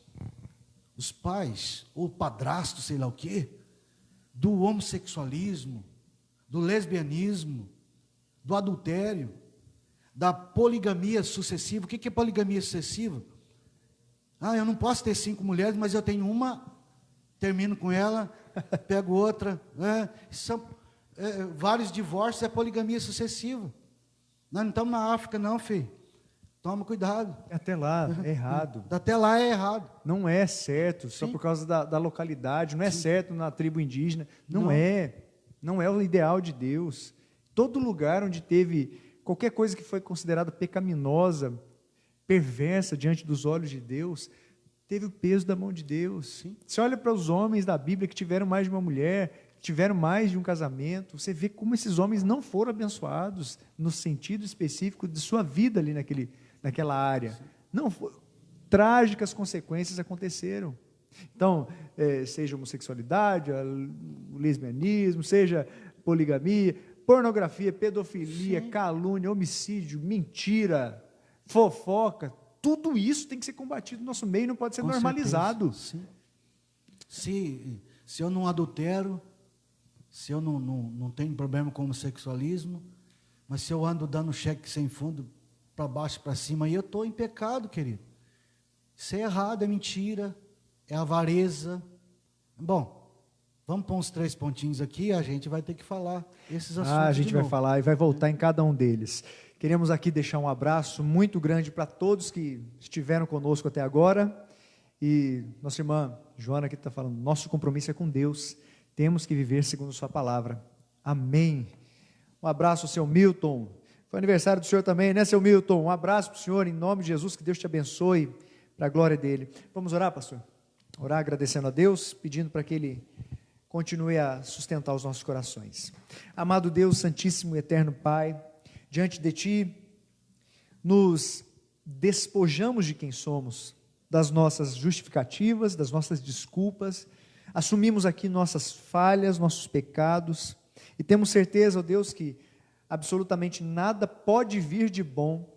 ou padrasto, sei lá o quê, do homossexualismo, do lesbianismo, do adultério, da poligamia sucessiva. O que é poligamia sucessiva? Eu não posso ter 5 mulheres, mas eu tenho uma, termino com ela, pego outra. Vários divórcios é poligamia sucessiva. Nós não estamos na África não, filho. Toma cuidado. Até lá é errado. Até lá é errado. Não é certo, só Sim. por causa da localidade, não é Sim. certo na tribo indígena. Não Não. é o ideal de Deus. Todo lugar onde teve qualquer coisa que foi considerada pecaminosa, perversa diante dos olhos de Deus, teve o peso da mão de Deus. Sim. Você olha para os homens da Bíblia que tiveram mais de uma mulher, que tiveram mais de um casamento, você vê como esses homens não foram abençoados no sentido específico de sua vida ali naquela área. Sim. Não, trágicas consequências aconteceram. Então, seja homossexualidade, o lesbianismo, seja poligamia, pornografia, pedofilia, Sim. calúnia, homicídio, mentira, fofoca, tudo isso tem que ser combatido no nosso meio, não pode ser Com normalizado. Se eu não adultero, se eu não tenho problema com homossexualismo, mas se eu ando dando cheque sem fundo, para baixo, para cima, aí eu estou em pecado, querido. Isso é errado, é mentira, é avareza. Bom, vamos pôr uns 3 pontinhos aqui, a gente vai ter que falar esses assuntos. A gente vai novo. falar e vai voltar em cada um deles. Queremos aqui deixar um abraço muito grande para todos que estiveram conosco até agora. E nossa irmã Joana aqui está falando, nosso compromisso é com Deus, temos que viver segundo sua palavra. Amém. Um abraço ao seu Milton. Foi aniversário do senhor também, né, seu Milton? Um abraço para o senhor, em nome de Jesus, que Deus te abençoe, para a glória dele. Vamos orar, pastor? Orar agradecendo a Deus, pedindo para que Ele continue a sustentar os nossos corações. Amado Deus, Santíssimo e Eterno Pai, diante de Ti, nos despojamos de quem somos, das nossas justificativas, das nossas desculpas, assumimos aqui nossas falhas, nossos pecados, e temos certeza, ó Deus, que absolutamente nada pode vir de bom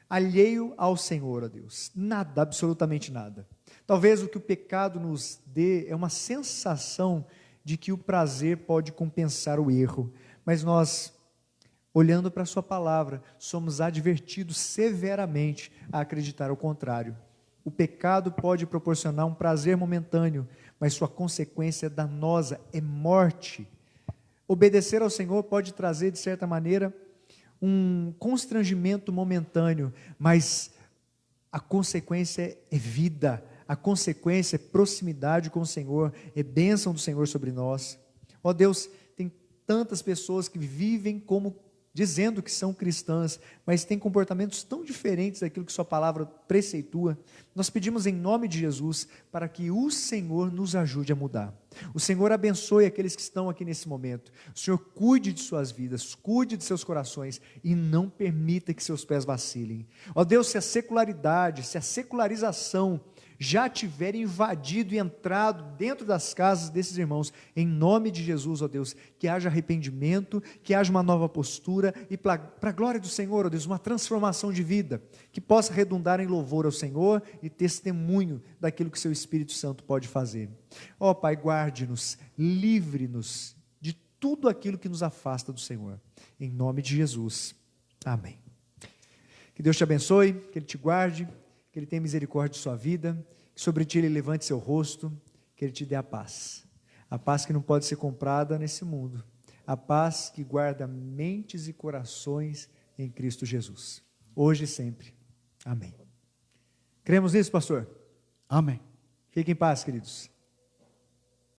alheio ao Senhor, ó Deus. Nada, absolutamente nada. Talvez o que o pecado nos dê é uma sensação de que o prazer pode compensar o erro, mas nós, olhando para a sua palavra, somos advertidos severamente a acreditar o contrário. O pecado pode proporcionar um prazer momentâneo, mas sua consequência é danosa, é morte. Obedecer ao Senhor pode trazer, de certa maneira, um constrangimento momentâneo, mas a consequência é vida, a consequência é proximidade com o Senhor, é bênção do Senhor sobre nós. Ó Deus, tem tantas pessoas que vivem como dizendo que são cristãs, mas têm comportamentos tão diferentes daquilo que sua palavra preceitua. Nós pedimos em nome de Jesus para que o Senhor nos ajude a mudar. O Senhor abençoe aqueles que estão aqui nesse momento. O Senhor cuide de suas vidas, cuide de seus corações e não permita que seus pés vacilem. Ó Deus, se a secularidade, se a secularização já tiver invadido e entrado dentro das casas desses irmãos, em nome de Jesus, ó Deus, que haja arrependimento, que haja uma nova postura e para a glória do Senhor, ó Deus, uma transformação de vida, que possa redundar em louvor ao Senhor e testemunho daquilo que seu Espírito Santo pode fazer. Ó Pai, guarde-nos, livre-nos de tudo aquilo que nos afasta do Senhor, em nome de Jesus, amém. Que Deus te abençoe, que Ele te guarde, que Ele tenha misericórdia de sua vida, que sobre ti Ele levante seu rosto, que Ele te dê a paz que não pode ser comprada nesse mundo, a paz que guarda mentes e corações em Cristo Jesus, hoje e sempre, amém. Cremos nisso, pastor? Amém. Fiquem em paz, queridos.